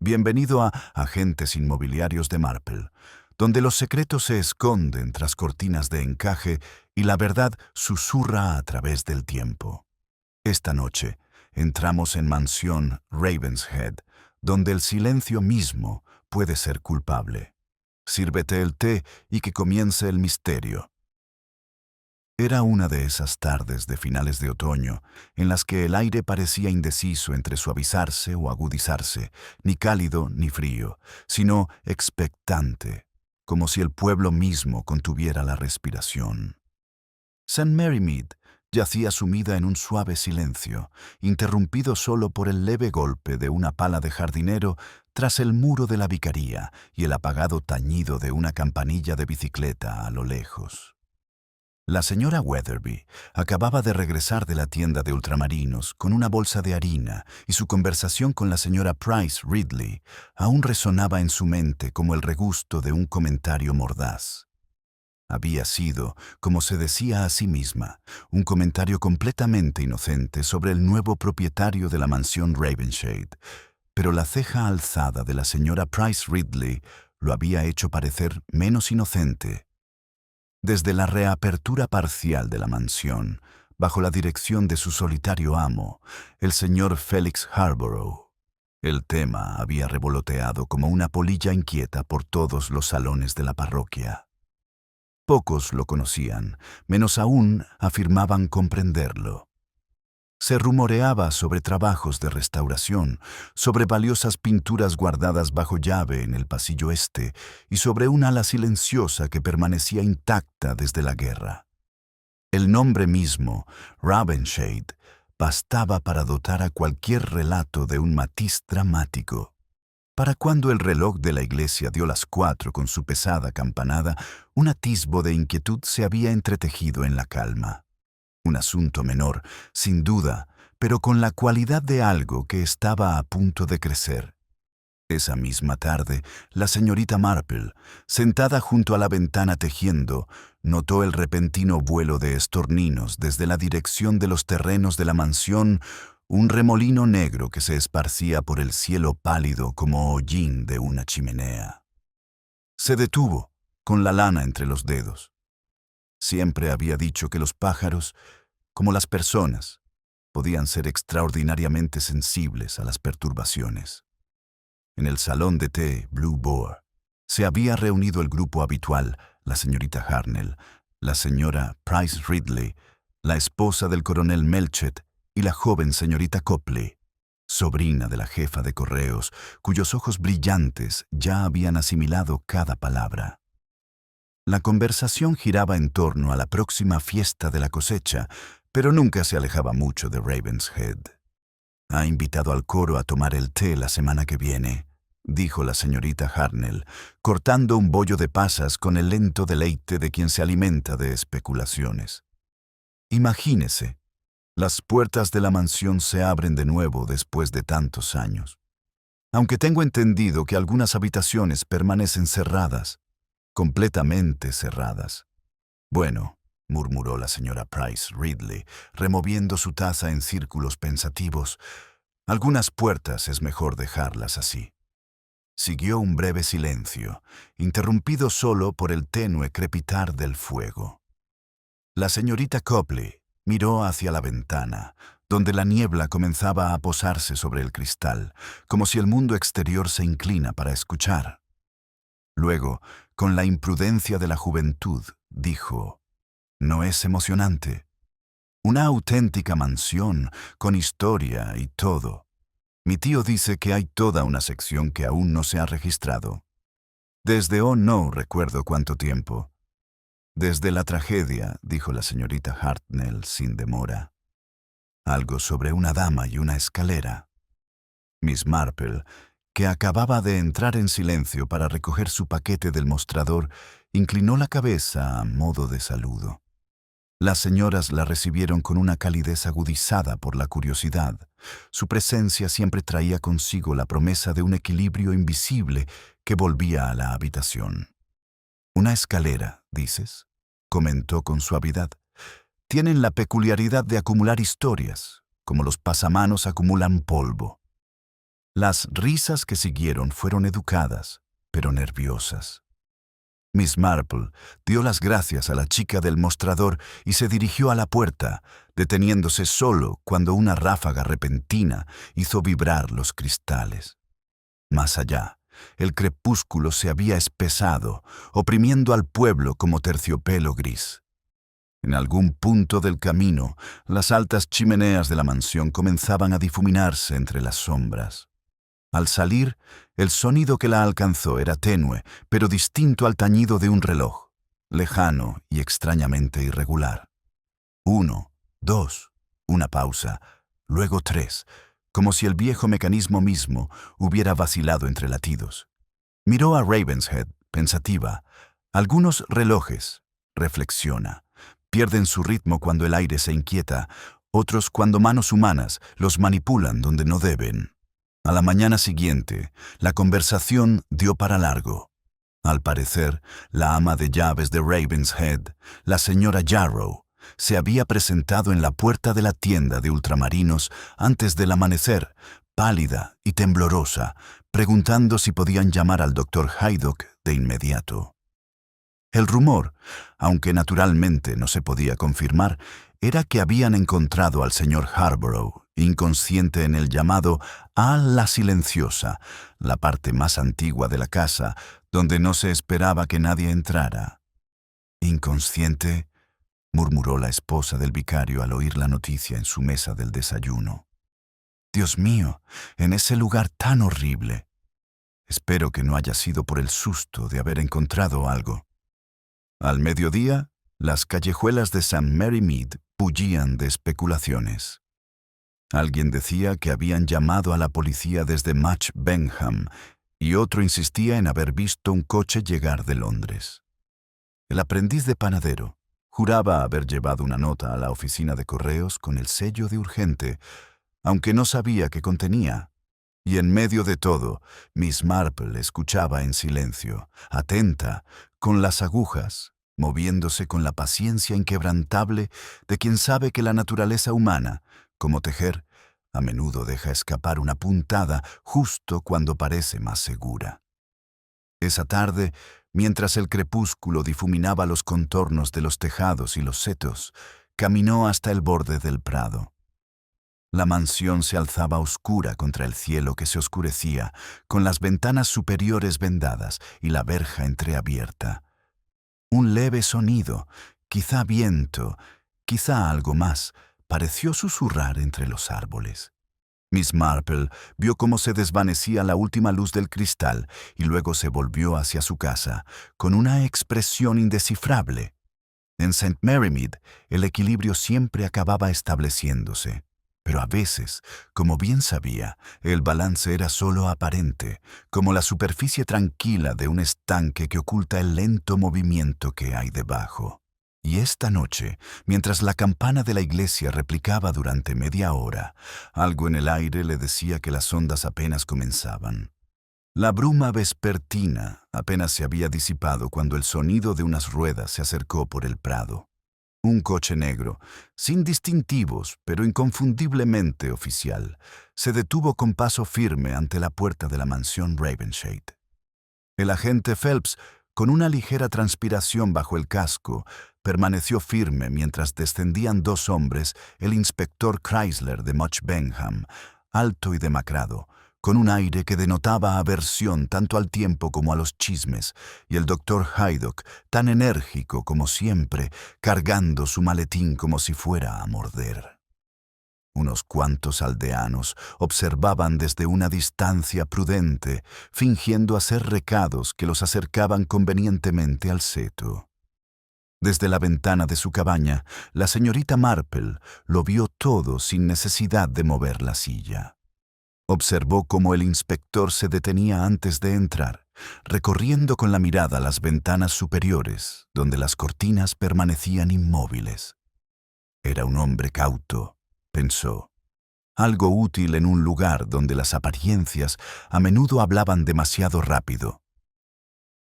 Bienvenido a Agentes Inmobiliarios de Marple, donde los secretos se esconden tras cortinas de encaje y la verdad susurra a través del tiempo. Esta noche entramos en mansión Ravenshead, donde el silencio mismo puede ser culpable. Sírvete el té y que comience el misterio. Era una de esas tardes de finales de otoño en las que el aire parecía indeciso entre suavizarse o agudizarse, ni cálido ni frío, sino expectante, como si el pueblo mismo contuviera la respiración. St. Mary Mead yacía sumida en un suave silencio, interrumpido solo por el leve golpe de una pala de jardinero tras el muro de la vicaría y el apagado tañido de una campanilla de bicicleta a lo lejos. La señora Weatherby acababa de regresar de la tienda de ultramarinos con una bolsa de harina y su conversación con la señora Price Ridley aún resonaba en su mente como el regusto de un comentario mordaz. Había sido, como se decía a sí misma, un comentario completamente inocente sobre el nuevo propietario de la mansión Ravenshead, pero la ceja alzada de la señora Price Ridley lo había hecho parecer menos inocente. Desde la reapertura parcial de la mansión, bajo la dirección de su solitario amo, el señor Felix Harborough, el tema había revoloteado como una polilla inquieta por todos los salones de la parroquia. Pocos lo conocían, menos aún afirmaban comprenderlo. Se rumoreaba sobre trabajos de restauración, sobre valiosas pinturas guardadas bajo llave en el pasillo este y sobre un ala silenciosa que permanecía intacta desde la guerra. El nombre mismo, Ravenshead, bastaba para dotar a cualquier relato de un matiz dramático. Para cuando el reloj de la iglesia dio las 4 con su pesada campanada, un atisbo de inquietud se había entretejido en la calma. Un asunto menor, sin duda, pero con la cualidad de algo que estaba a punto de crecer. Esa misma tarde, la señorita Marple, sentada junto a la ventana tejiendo, notó el repentino vuelo de estorninos desde la dirección de los terrenos de la mansión, un remolino negro que se esparcía por el cielo pálido como hollín de una chimenea. Se detuvo, con la lana entre los dedos. Siempre había dicho que los pájaros, como las personas, podían ser extraordinariamente sensibles a las perturbaciones. En el salón de té Blue Boar se había reunido el grupo habitual, la señorita Harnell, la señora Price Ridley, la esposa del coronel Melchett y la joven señorita Copley, sobrina de la jefa de correos, cuyos ojos brillantes ya habían asimilado cada palabra. La conversación giraba en torno a la próxima fiesta de la cosecha, pero nunca se alejaba mucho de Ravenshead. «Ha invitado al coro a tomar el té la semana que viene», dijo la señorita Harnell, cortando un bollo de pasas con el lento deleite de quien se alimenta de especulaciones. Imagínese, las puertas de la mansión se abren de nuevo después de tantos años. Aunque tengo entendido que algunas habitaciones permanecen cerradas, completamente cerradas. Bueno, murmuró la señora Price Ridley, removiendo su taza en círculos pensativos, algunas puertas es mejor dejarlas así. Siguió un breve silencio, interrumpido solo por el tenue crepitar del fuego. La señorita Copley miró hacia la ventana, donde la niebla comenzaba a posarse sobre el cristal, como si el mundo exterior se inclina para escuchar. Luego, con la imprudencia de la juventud, dijo: «¿No es emocionante? Una auténtica mansión, con historia y todo. Mi tío dice que hay toda una sección que aún no se ha registrado. Desde no recuerdo cuánto tiempo». «Desde la tragedia», dijo la señorita Hartnell sin demora. «Algo sobre una dama y una escalera». Miss Marple, que acababa de entrar en silencio para recoger su paquete del mostrador, inclinó la cabeza a modo de saludo. Las señoras la recibieron con una calidez agudizada por la curiosidad. Su presencia siempre traía consigo la promesa de un equilibrio invisible que volvía a la habitación. «Una escalera, dices», comentó con suavidad. «Tienen la peculiaridad de acumular historias, como los pasamanos acumulan polvo». Las risas que siguieron fueron educadas, pero nerviosas. Miss Marple dio las gracias a la chica del mostrador y se dirigió a la puerta, deteniéndose solo cuando una ráfaga repentina hizo vibrar los cristales. Más allá, el crepúsculo se había espesado, oprimiendo al pueblo como terciopelo gris. En algún punto del camino, las altas chimeneas de la mansión comenzaban a difuminarse entre las sombras. Al salir, el sonido que la alcanzó era tenue, pero distinto al tañido de un reloj, lejano y extrañamente irregular. 1, 2, una pausa, luego 3, como si el viejo mecanismo mismo hubiera vacilado entre latidos. Miró a Ravenshead, pensativa. Algunos relojes, reflexiona, pierden su ritmo cuando el aire se inquieta, otros cuando manos humanas los manipulan donde no deben. A la mañana siguiente, la conversación dio para largo. Al parecer, la ama de llaves de Ravenshead, la señora Jarrow, se había presentado en la puerta de la tienda de ultramarinos antes del amanecer, pálida y temblorosa, preguntando si podían llamar al doctor Haydock de inmediato. El rumor, aunque naturalmente no se podía confirmar, era que habían encontrado al señor Harborough inconsciente en el llamado a la silenciosa, la parte más antigua de la casa, donde no se esperaba que nadie entrara. «¿Inconsciente?», murmuró la esposa del vicario al oír la noticia en su mesa del desayuno. «Dios mío, en ese lugar tan horrible. Espero que no haya sido por el susto de haber encontrado algo». Al mediodía, las callejuelas de St. Mary Mead bullían de especulaciones. Alguien decía que habían llamado a la policía desde Much Benham y otro insistía en haber visto un coche llegar de Londres. El aprendiz de panadero juraba haber llevado una nota a la oficina de correos con el sello de urgente, aunque no sabía qué contenía. Y en medio de todo, Miss Marple escuchaba en silencio, atenta, con las agujas, moviéndose con la paciencia inquebrantable de quien sabe que la naturaleza humana, como tejer, a menudo deja escapar una puntada justo cuando parece más segura. Esa tarde, mientras el crepúsculo difuminaba los contornos de los tejados y los setos, caminó hasta el borde del prado. La mansión se alzaba oscura contra el cielo que se oscurecía, con las ventanas superiores vendadas y la verja entreabierta. Un leve sonido, quizá viento, quizá algo más, pareció susurrar entre los árboles. Miss Marple vio cómo se desvanecía la última luz del cristal y luego se volvió hacia su casa, con una expresión indescifrable. En St. Mary Mead, el equilibrio siempre acababa estableciéndose, pero a veces, como bien sabía, el balance era solo aparente, como la superficie tranquila de un estanque que oculta el lento movimiento que hay debajo. Y esta noche, mientras la campana de la iglesia replicaba durante media hora, algo en el aire le decía que las ondas apenas comenzaban. La bruma vespertina apenas se había disipado cuando el sonido de unas ruedas se acercó por el prado. Un coche negro, sin distintivos, pero inconfundiblemente oficial, se detuvo con paso firme ante la puerta de la mansión Ravenshade. El agente Phelps, con una ligera transpiración bajo el casco, permaneció firme mientras descendían dos hombres, el inspector Chrysler de Much Benham, alto y demacrado, con un aire que denotaba aversión tanto al tiempo como a los chismes, y el doctor Haydock, tan enérgico como siempre, cargando su maletín como si fuera a morder. Unos cuantos aldeanos observaban desde una distancia prudente, fingiendo hacer recados que los acercaban convenientemente al seto. Desde la ventana de su cabaña, la señorita Marple lo vio todo sin necesidad de mover la silla. Observó cómo el inspector se detenía antes de entrar, recorriendo con la mirada las ventanas superiores, donde las cortinas permanecían inmóviles. Era un hombre cauto, pensó, algo útil en un lugar donde las apariencias a menudo hablaban demasiado rápido.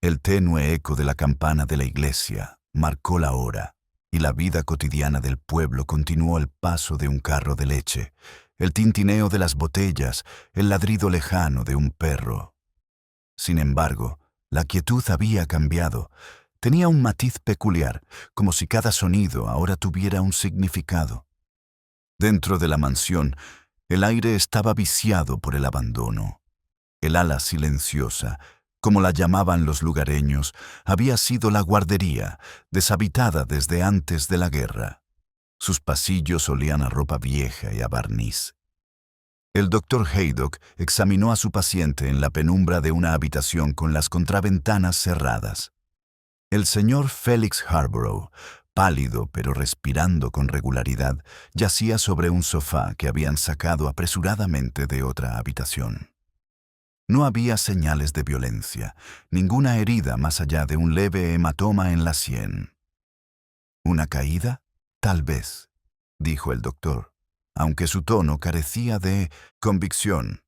El tenue eco de la campana de la iglesia marcó la hora, y la vida cotidiana del pueblo continuó el paso de un carro de leche, el tintineo de las botellas, el ladrido lejano de un perro. Sin embargo, la quietud había cambiado. Tenía un matiz peculiar, como si cada sonido ahora tuviera un significado. Dentro de la mansión, el aire estaba viciado por el abandono. El ala silenciosa, como la llamaban los lugareños, había sido la guardería, deshabitada desde antes de la guerra. Sus pasillos olían a ropa vieja y a barniz. El doctor Haydock examinó a su paciente en la penumbra de una habitación con las contraventanas cerradas. El señor Felix Harborough, pálido pero respirando con regularidad, yacía sobre un sofá que habían sacado apresuradamente de otra habitación. No había señales de violencia, ninguna herida más allá de un leve hematoma en la sien. ¿Una caída? Tal vez, dijo el doctor, aunque su tono carecía de convicción.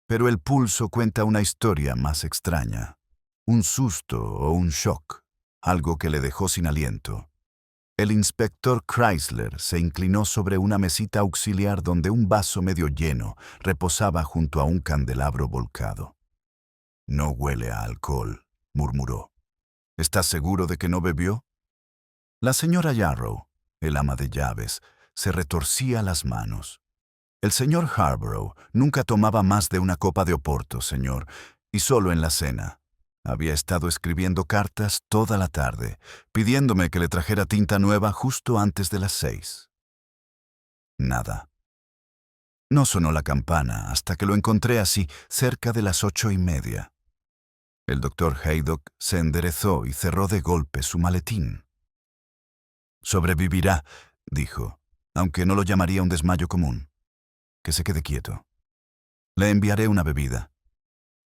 Pero el pulso cuenta una historia más extraña. Un susto o un shock, algo que le dejó sin aliento. El inspector Chrysler se inclinó sobre una mesita auxiliar donde un vaso medio lleno reposaba junto a un candelabro volcado. «No huele a alcohol», murmuró. «¿Estás seguro de que no bebió?» La señora Yarrow, el ama de llaves, se retorcía las manos. «El señor Harborough nunca tomaba más de una copa de oporto, señor, y solo en la cena. Había estado escribiendo cartas toda la tarde, pidiéndome que le trajera tinta nueva justo antes de las 6. Nada. No sonó la campana hasta que lo encontré así, cerca de las 8:30. El doctor Haydock se enderezó y cerró de golpe su maletín. «Sobrevivirá», dijo, aunque no lo llamaría un desmayo común. «Que se quede quieto. Le enviaré una bebida».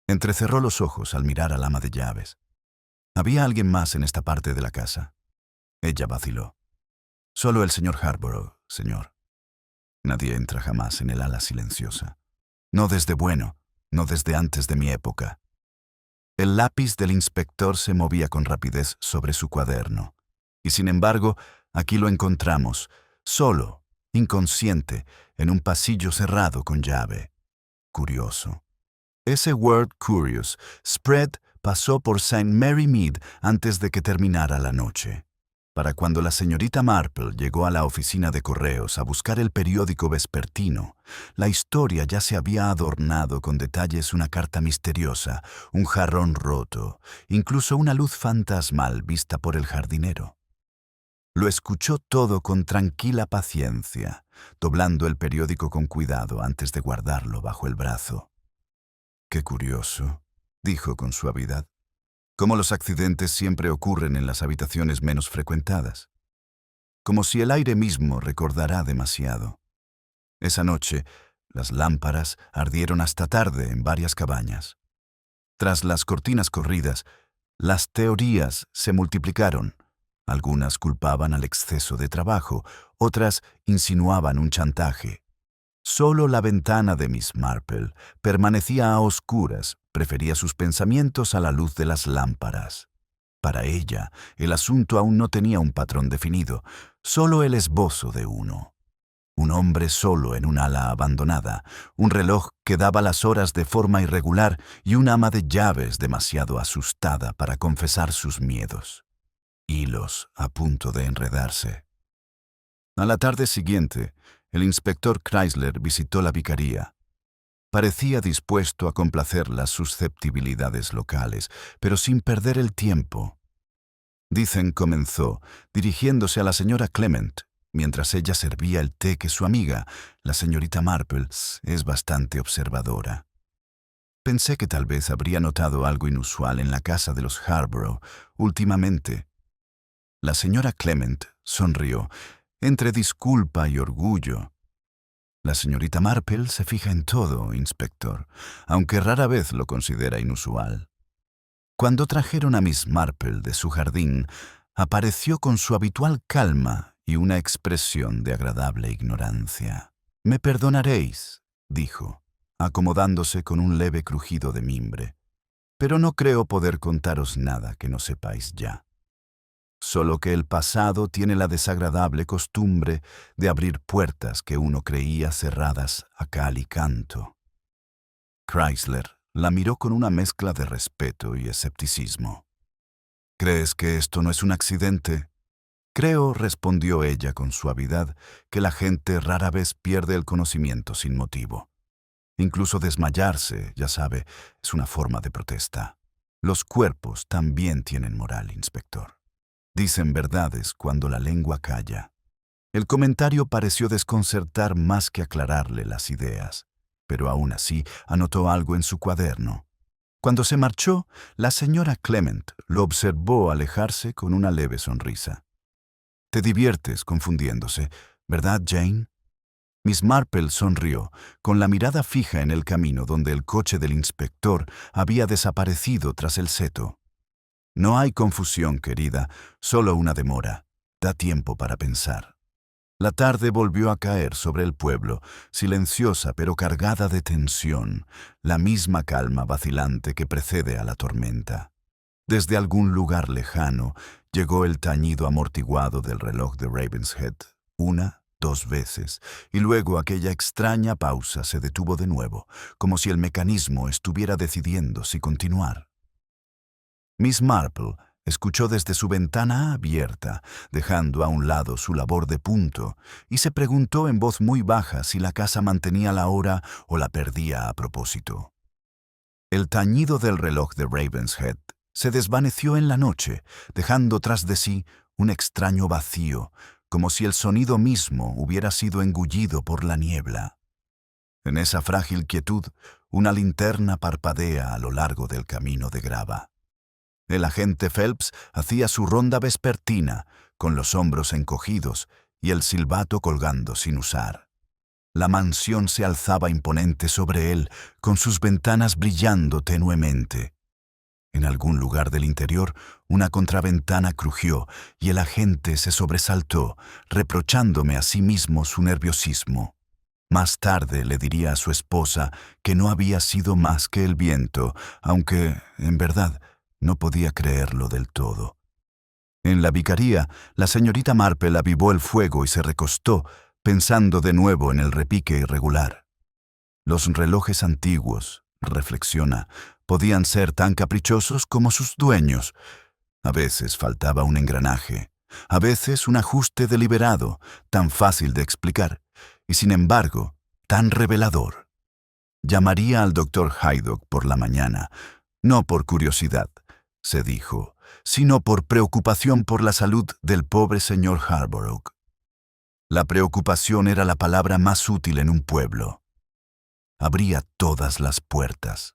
Entrecerró los ojos al mirar al ama de llaves. ¿Había alguien más en esta parte de la casa? Ella vaciló. «Solo el señor Harborough, señor. Nadie entra jamás en el ala silenciosa. No desde bueno, no desde antes de mi época». El lápiz del inspector se movía con rapidez sobre su cuaderno. Y sin embargo, aquí lo encontramos, solo, inconsciente, en un pasillo cerrado con llave. Curioso. Ese word curious, spread, pasó por St. Mary Mead antes de que terminara la noche. Para cuando la señorita Marple llegó a la oficina de correos a buscar el periódico vespertino, la historia ya se había adornado con detalles: una carta misteriosa, un jarrón roto, incluso una luz fantasmal vista por el jardinero. Lo escuchó todo con tranquila paciencia, doblando el periódico con cuidado antes de guardarlo bajo el brazo. «Qué curioso», dijo con suavidad. «Cómo los accidentes siempre ocurren en las habitaciones menos frecuentadas. Como si el aire mismo recordara demasiado. Esa noche, las lámparas ardieron hasta tarde en varias cabañas. Tras las cortinas corridas, las teorías se multiplicaron. Algunas culpaban al exceso de trabajo, otras insinuaban un chantaje. Solo la ventana de Miss Marple permanecía a oscuras, prefería sus pensamientos a la luz de las lámparas. Para ella, el asunto aún no tenía un patrón definido, solo el esbozo de uno. Un hombre solo en un ala abandonada, un reloj que daba las horas de forma irregular y un ama de llaves demasiado asustada para confesar sus miedos. Hilos a punto de enredarse. A la tarde siguiente, el inspector Chrysler visitó la vicaría. Parecía dispuesto a complacer las susceptibilidades locales, pero sin perder el tiempo. Dicen, comenzó, dirigiéndose a la señora Clement, mientras ella servía el té, que su amiga, la señorita Marple, es bastante observadora. Pensé que tal vez habría notado algo inusual en la casa de los Harborough últimamente. La señora Clement sonrió, entre disculpa y orgullo. La señorita Marple se fija en todo, inspector, aunque rara vez lo considera inusual. Cuando trajeron a Miss Marple de su jardín, apareció con su habitual calma y una expresión de agradable ignorancia. «Me perdonaréis», dijo, acomodándose con un leve crujido de mimbre, «pero no creo poder contaros nada que no sepáis ya». Solo que el pasado tiene la desagradable costumbre de abrir puertas que uno creía cerradas a cal y canto. Chrysler la miró con una mezcla de respeto y escepticismo. ¿Crees que esto no es un accidente? Creo, respondió ella con suavidad, que la gente rara vez pierde el conocimiento sin motivo. Incluso desmayarse, ya sabe, es una forma de protesta. Los cuerpos también tienen moral, inspector. Dicen verdades cuando la lengua calla. El comentario pareció desconcertar más que aclararle las ideas, pero aún así anotó algo en su cuaderno. Cuando se marchó, la señora Clement lo observó alejarse con una leve sonrisa. «Te diviertes confundiéndose, ¿verdad, Jane?» Miss Marple sonrió, con la mirada fija en el camino donde el coche del inspector había desaparecido tras el seto. «No hay confusión, querida, solo una demora. Da tiempo para pensar». La tarde volvió a caer sobre el pueblo, silenciosa pero cargada de tensión, la misma calma vacilante que precede a la tormenta. Desde algún lugar lejano llegó el tañido amortiguado del reloj de Ravenshead, una, dos veces, y luego aquella extraña pausa se detuvo de nuevo, como si el mecanismo estuviera decidiendo si continuar. Miss Marple escuchó desde su ventana abierta, dejando a un lado su labor de punto, y se preguntó en voz muy baja si la casa mantenía la hora o la perdía a propósito. El tañido del reloj de Ravenshead se desvaneció en la noche, dejando tras de sí un extraño vacío, como si el sonido mismo hubiera sido engullido por la niebla. En esa frágil quietud, una linterna parpadea a lo largo del camino de grava. El agente Phelps hacía su ronda vespertina, con los hombros encogidos y el silbato colgando sin usar. La mansión se alzaba imponente sobre él, con sus ventanas brillando tenuemente. En algún lugar del interior, una contraventana crujió y el agente se sobresaltó, reprochándome a sí mismo su nerviosismo. Más tarde le diría a su esposa que no había sido más que el viento, aunque, en verdad, no podía creerlo del todo. En la vicaría, la señorita Marple avivó el fuego y se recostó, pensando de nuevo en el repique irregular. Los relojes antiguos, reflexiona, podían ser tan caprichosos como sus dueños. A veces faltaba un engranaje, a veces un ajuste deliberado, tan fácil de explicar, y sin embargo, tan revelador. Llamaría al doctor Haydock por la mañana, no por curiosidad, se dijo, sino por preocupación por la salud del pobre señor Harborough. La preocupación era la palabra más útil en un pueblo. Abría todas las puertas.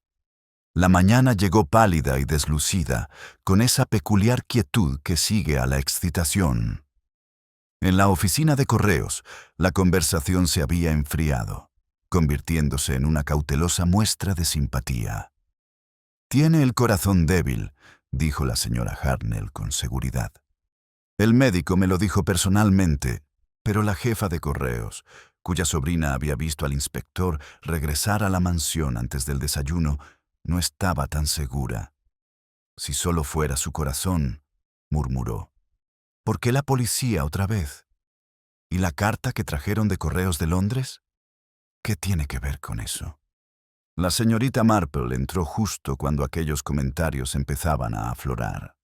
La mañana llegó pálida y deslucida, con esa peculiar quietud que sigue a la excitación. En la oficina de correos, la conversación se había enfriado, convirtiéndose en una cautelosa muestra de simpatía. «Tiene el corazón débil», dijo la señora Hartnell con seguridad. «El médico me lo dijo personalmente, pero la jefa de correos, cuya sobrina había visto al inspector regresar a la mansión antes del desayuno, no estaba tan segura. Si solo fuera su corazón», murmuró. «¿Por qué la policía otra vez? ¿Y la carta que trajeron de correos de Londres? ¿Qué tiene que ver con eso?» La señorita Marple entró justo cuando aquellos comentarios empezaban a aflorar.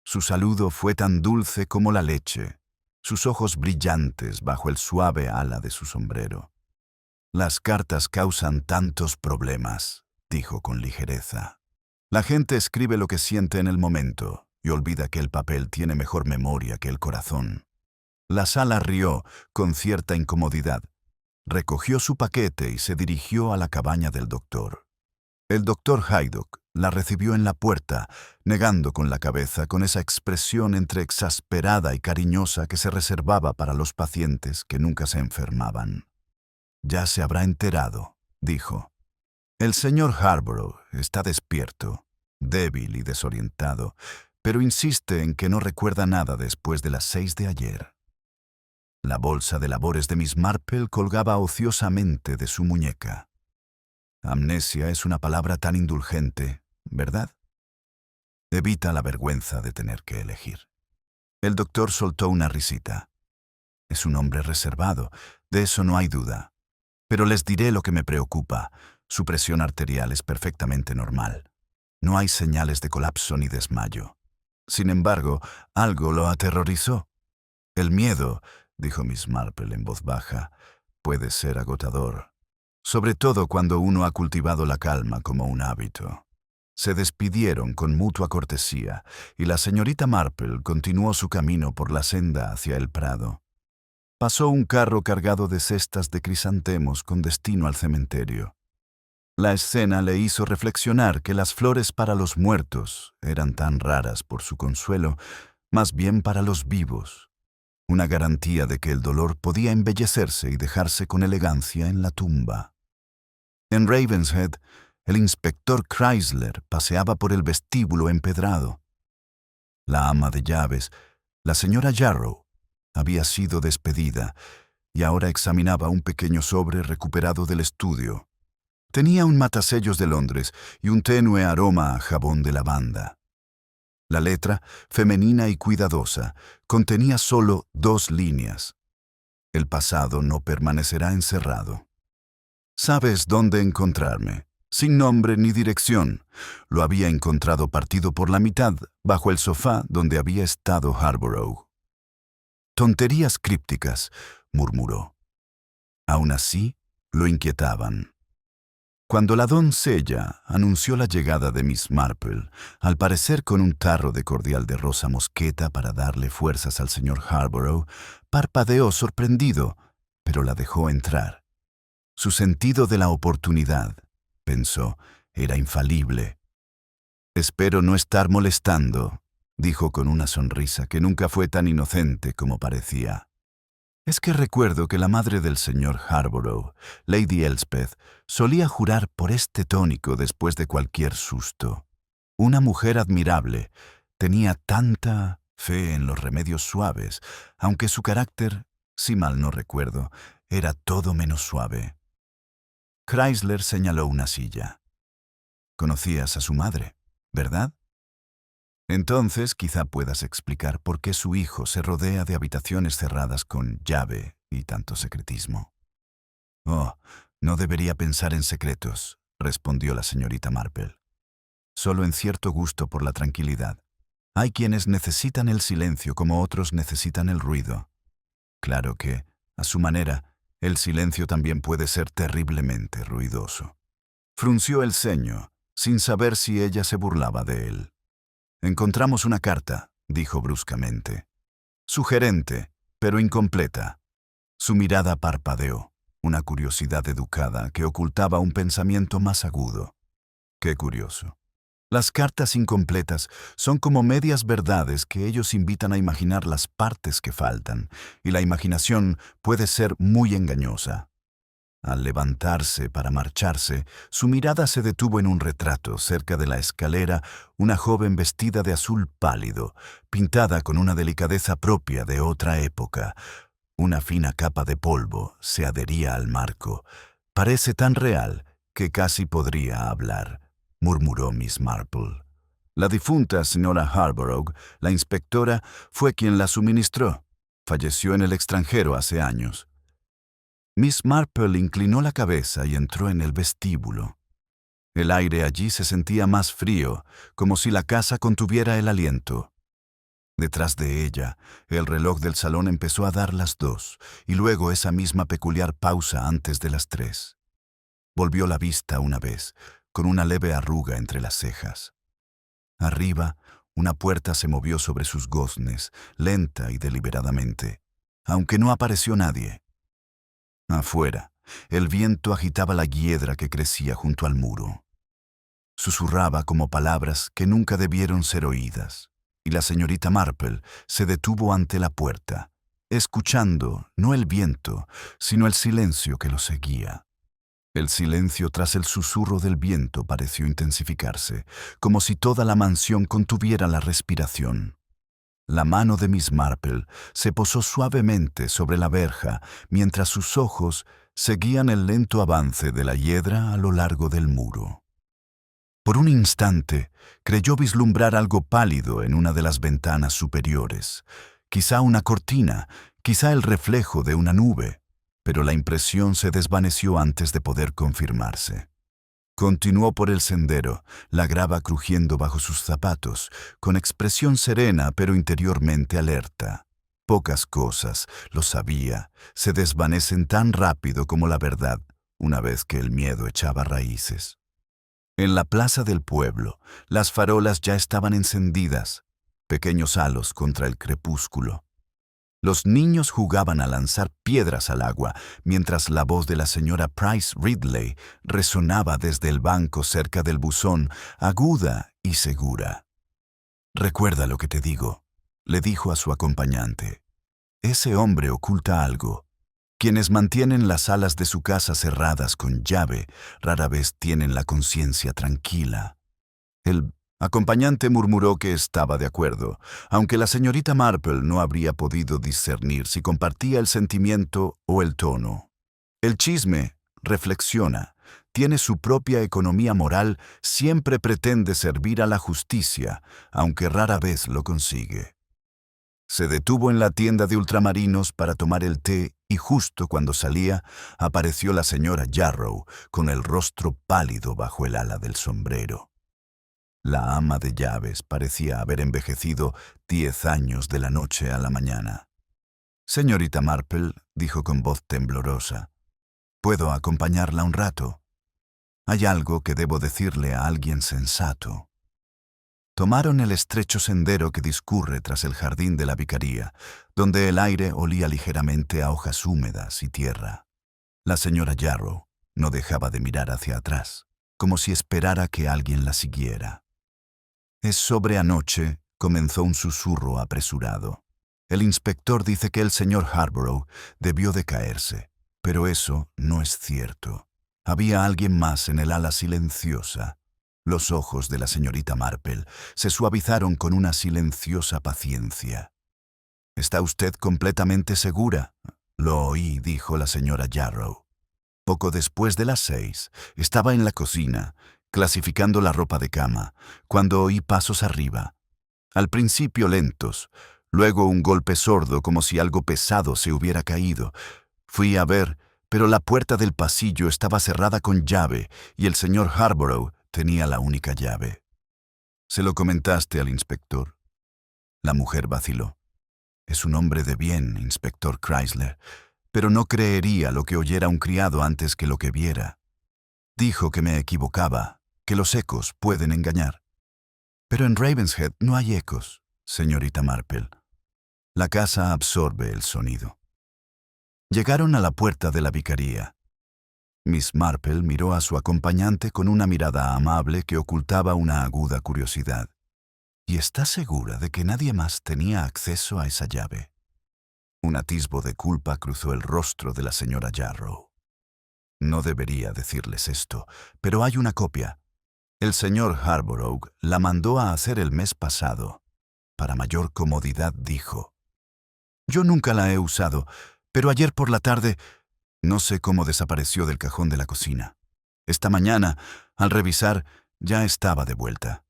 Su saludo fue tan dulce como la leche, sus ojos brillantes bajo el suave ala de su sombrero. «Las cartas causan tantos problemas», dijo con ligereza. «La gente escribe lo que siente en el momento y olvida que el papel tiene mejor memoria que el corazón». La sala rió con cierta incomodidad. Recogió su paquete y se dirigió a la cabaña del doctor. El doctor Haydock la recibió en la puerta, negando con la cabeza con esa expresión entre exasperada y cariñosa que se reservaba para los pacientes que nunca se enfermaban. «Ya se habrá enterado», dijo. «El señor Harborough está despierto, débil y desorientado, pero insiste en que no recuerda nada después de las 6 de ayer». La bolsa de labores de Miss Marple colgaba ociosamente de su muñeca. Amnesia es una palabra tan indulgente, ¿verdad? Evita la vergüenza de tener que elegir. El doctor soltó una risita. Es un hombre reservado, de eso no hay duda. Pero les diré lo que me preocupa. Su presión arterial es perfectamente normal. No hay señales de colapso ni desmayo. Sin embargo, algo lo aterrorizó. El miedo, dijo Miss Marple en voz baja, puede ser agotador, sobre todo cuando uno ha cultivado la calma como un hábito. Se despidieron con mutua cortesía y la señorita Marple continuó su camino por la senda hacia el prado. Pasó un carro cargado de cestas de crisantemos con destino al cementerio. La escena le hizo reflexionar que las flores para los muertos eran tan raras por su consuelo, más bien para los vivos, una garantía de que el dolor podía embellecerse y dejarse con elegancia en la tumba. En Ravenshead, el inspector Chrysler paseaba por el vestíbulo empedrado. La ama de llaves, la señora Yarrow, había sido despedida y ahora examinaba un pequeño sobre recuperado del estudio. Tenía un matasellos de Londres y un tenue aroma a jabón de lavanda. La letra, femenina y cuidadosa, contenía solo 2 líneas. El pasado no permanecerá encerrado. Sabes dónde encontrarme, sin nombre ni dirección. Lo había encontrado partido por la mitad, bajo el sofá donde había estado Harborough. Tonterías crípticas, murmuró. Aún así, lo inquietaban. Cuando la doncella anunció la llegada de Miss Marple, al parecer con un tarro de cordial de rosa mosqueta para darle fuerzas al señor Harborough, parpadeó sorprendido, pero la dejó entrar. Su sentido de la oportunidad, pensó, era infalible. «Espero no estar molestando», dijo con una sonrisa que nunca fue tan inocente como parecía. «Es que recuerdo que la madre del señor Harborough, Lady Elspeth, solía jurar por este tónico después de cualquier susto. Una mujer admirable, tenía tanta fe en los remedios suaves, aunque su carácter, si mal no recuerdo, era todo menos suave». Chrysler señaló una silla. «Conocías a su madre, ¿verdad? Entonces quizá puedas explicar por qué su hijo se rodea de habitaciones cerradas con llave y tanto secretismo». «Oh, no debería pensar en secretos», respondió la señorita Marple. «Solo en cierto gusto por la tranquilidad. Hay quienes necesitan el silencio como otros necesitan el ruido. Claro que, a su manera, el silencio también puede ser terriblemente ruidoso». Frunció el ceño, sin saber si ella se burlaba de él. «Encontramos una carta», dijo bruscamente. «Sugerente, pero incompleta». Su mirada parpadeó, una curiosidad educada que ocultaba un pensamiento más agudo. Qué curioso. Las cartas incompletas son como medias verdades que ellos invitan a imaginar las partes que faltan, y la imaginación puede ser muy engañosa. Al levantarse para marcharse, su mirada se detuvo en un retrato cerca de la escalera, una joven vestida de azul pálido, pintada con una delicadeza propia de otra época. Una fina capa de polvo se adhería al marco. «Parece tan real que casi podría hablar», murmuró Miss Marple. «La difunta señora Harborough, la inspectora, fue quien la suministró. Falleció en el extranjero hace años». Miss Marple inclinó la cabeza y entró en el vestíbulo. El aire allí se sentía más frío, como si la casa contuviera el aliento. Detrás de ella, el reloj del salón empezó a dar las 2, y luego esa misma peculiar pausa antes de las 3. Volvió la vista una vez, con una leve arruga entre las cejas. Arriba, una puerta se movió sobre sus goznes, lenta y deliberadamente, aunque no apareció nadie. Afuera, el viento agitaba la hiedra que crecía junto al muro. Susurraba como palabras que nunca debieron ser oídas, y la señorita Marple se detuvo ante la puerta, escuchando no el viento, sino el silencio que lo seguía. El silencio tras el susurro del viento pareció intensificarse, como si toda la mansión contuviera la respiración. La mano de Miss Marple se posó suavemente sobre la verja mientras sus ojos seguían el lento avance de la hiedra a lo largo del muro. Por un instante, creyó vislumbrar algo pálido en una de las ventanas superiores. Quizá una cortina, quizá el reflejo de una nube, pero la impresión se desvaneció antes de poder confirmarse. Continuó por el sendero, la grava crujiendo bajo sus zapatos, con expresión serena pero interiormente alerta. Pocas cosas, lo sabía, se desvanecen tan rápido como la verdad, una vez que el miedo echaba raíces. En la plaza del pueblo, las farolas ya estaban encendidas, pequeños halos contra el crepúsculo. Los niños jugaban a lanzar piedras al agua, mientras la voz de la señora Price Ridley resonaba desde el banco cerca del buzón, aguda y segura. «Recuerda lo que te digo», le dijo a su acompañante. «Ese hombre oculta algo. Quienes mantienen las alas de su casa cerradas con llave rara vez tienen la conciencia tranquila». El acompañante murmuró que estaba de acuerdo, aunque la señorita Marple no habría podido discernir si compartía el sentimiento o el tono. El chisme, reflexiona, tiene su propia economía moral, siempre pretende servir a la justicia, aunque rara vez lo consigue. Se detuvo en la tienda de ultramarinos para tomar el té y justo cuando salía, apareció la señora Jarrow con el rostro pálido bajo el ala del sombrero. La ama de llaves parecía haber envejecido 10 años de la noche a la mañana. «Señorita Marple», dijo con voz temblorosa, «¿puedo acompañarla un rato? Hay algo que debo decirle a alguien sensato». Tomaron el estrecho sendero que discurre tras el jardín de la vicaría, donde el aire olía ligeramente a hojas húmedas y tierra. La señora Jarrow no dejaba de mirar hacia atrás, como si esperara que alguien la siguiera. «Es sobre anoche», comenzó un susurro apresurado. «El inspector dice que el señor Harborough debió de caerse, pero eso no es cierto. Había alguien más en el ala silenciosa». Los ojos de la señorita Marple se suavizaron con una silenciosa paciencia. «¿Está usted completamente segura?», «Lo oí», dijo la señora Jarrow. «Poco después de las 6, estaba en la cocina, clasificando la ropa de cama, cuando oí pasos arriba. Al principio lentos, luego un golpe sordo como si algo pesado se hubiera caído. Fui a ver, pero la puerta del pasillo estaba cerrada con llave y el señor Harborough tenía la única llave». «¿Se lo comentaste al inspector?». La mujer vaciló. «Es un hombre de bien, inspector Chrysler, pero no creería lo que oyera un criado antes que lo que viera. Dijo que me equivocaba, que los ecos pueden engañar». «Pero en Ravenshead no hay ecos, señorita Marple. La casa absorbe el sonido». Llegaron a la puerta de la vicaría. Miss Marple miró a su acompañante con una mirada amable que ocultaba una aguda curiosidad. «¿Y está segura de que nadie más tenía acceso a esa llave?». Un atisbo de culpa cruzó el rostro de la señora Jarrow. «No debería decirles esto, pero hay una copia. El señor Harborough la mandó a hacer el mes pasado. Para mayor comodidad, dijo. Yo nunca la he usado, pero ayer por la tarde no sé cómo desapareció del cajón de la cocina. Esta mañana, al revisar, ya estaba de vuelta».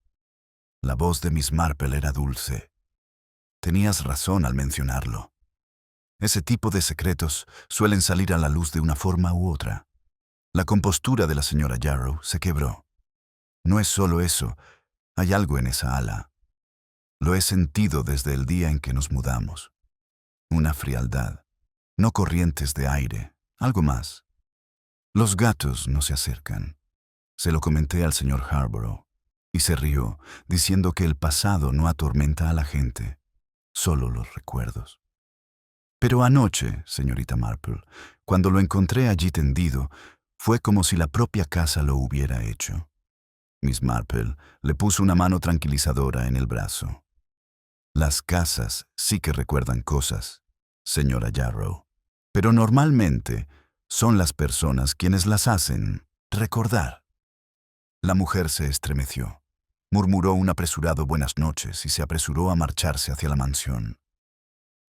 La voz de Miss Marple era dulce. «Tenías razón al mencionarlo. Ese tipo de secretos suelen salir a la luz de una forma u otra». La compostura de la señora Jarrow se quebró. «No es solo eso, hay algo en esa ala. Lo he sentido desde el día en que nos mudamos. Una frialdad, no corrientes de aire, algo más. Los gatos no se acercan». Se lo comenté al señor Harborough, y se rió, diciendo que el pasado no atormenta a la gente, solo los recuerdos. Pero anoche, señorita Marple, cuando lo encontré allí tendido, fue como si la propia casa lo hubiera hecho. Miss Marple le puso una mano tranquilizadora en el brazo. Las casas sí que recuerdan cosas, señora Jarrow, pero normalmente son las personas quienes las hacen recordar. La mujer se estremeció, murmuró un apresurado buenas noches y se apresuró a marcharse hacia la mansión.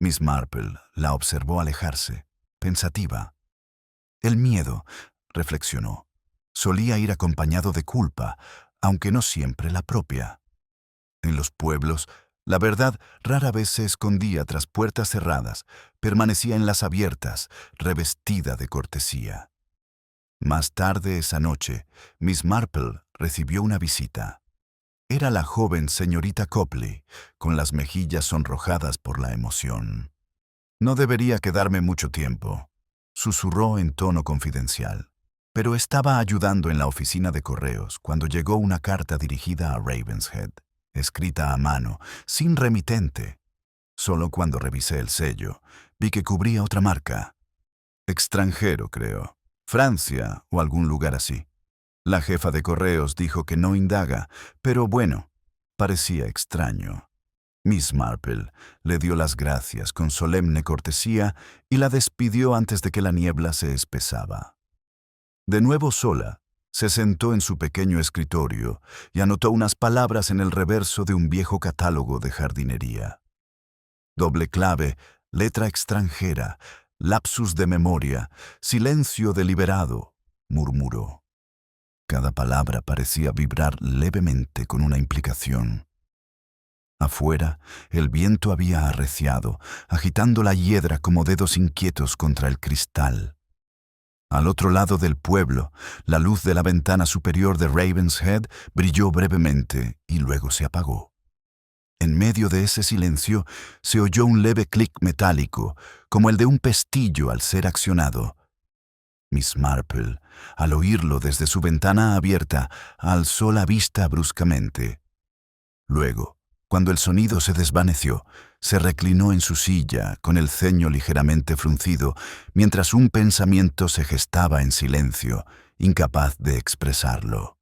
Miss Marple la observó alejarse, pensativa. El miedo, reflexionó, solía ir acompañado de culpa, aunque no siempre la propia. En los pueblos, la verdad rara vez se escondía tras puertas cerradas, permanecía en las abiertas, revestida de cortesía. Más tarde esa noche, Miss Marple recibió una visita. Era la joven señorita Copley, con las mejillas sonrojadas por la emoción. «No debería quedarme mucho tiempo», susurró en tono confidencial. Pero estaba ayudando en la oficina de correos cuando llegó una carta dirigida a Ravenshead, escrita a mano, sin remitente. Solo cuando revisé el sello, vi que cubría otra marca. Extranjero, creo. Francia o algún lugar así. La jefa de correos dijo que no indaga, pero bueno, parecía extraño. Miss Marple le dio las gracias con solemne cortesía y la despidió antes de que la niebla se espesaba. De nuevo sola, se sentó en su pequeño escritorio y anotó unas palabras en el reverso de un viejo catálogo de jardinería. Doble clave, letra extranjera, lapsus de memoria, silencio deliberado, murmuró. Cada palabra parecía vibrar levemente con una implicación. Afuera, el viento había arreciado, agitando la hiedra como dedos inquietos contra el cristal. Al otro lado del pueblo, la luz de la ventana superior de Ravenshead brilló brevemente y luego se apagó. En medio de ese silencio se oyó un leve clic metálico, como el de un pestillo al ser accionado. Miss Marple, al oírlo desde su ventana abierta, alzó la vista bruscamente. Luego, cuando el sonido se desvaneció, se reclinó en su silla con el ceño ligeramente fruncido, mientras un pensamiento se gestaba en silencio, incapaz de expresarlo.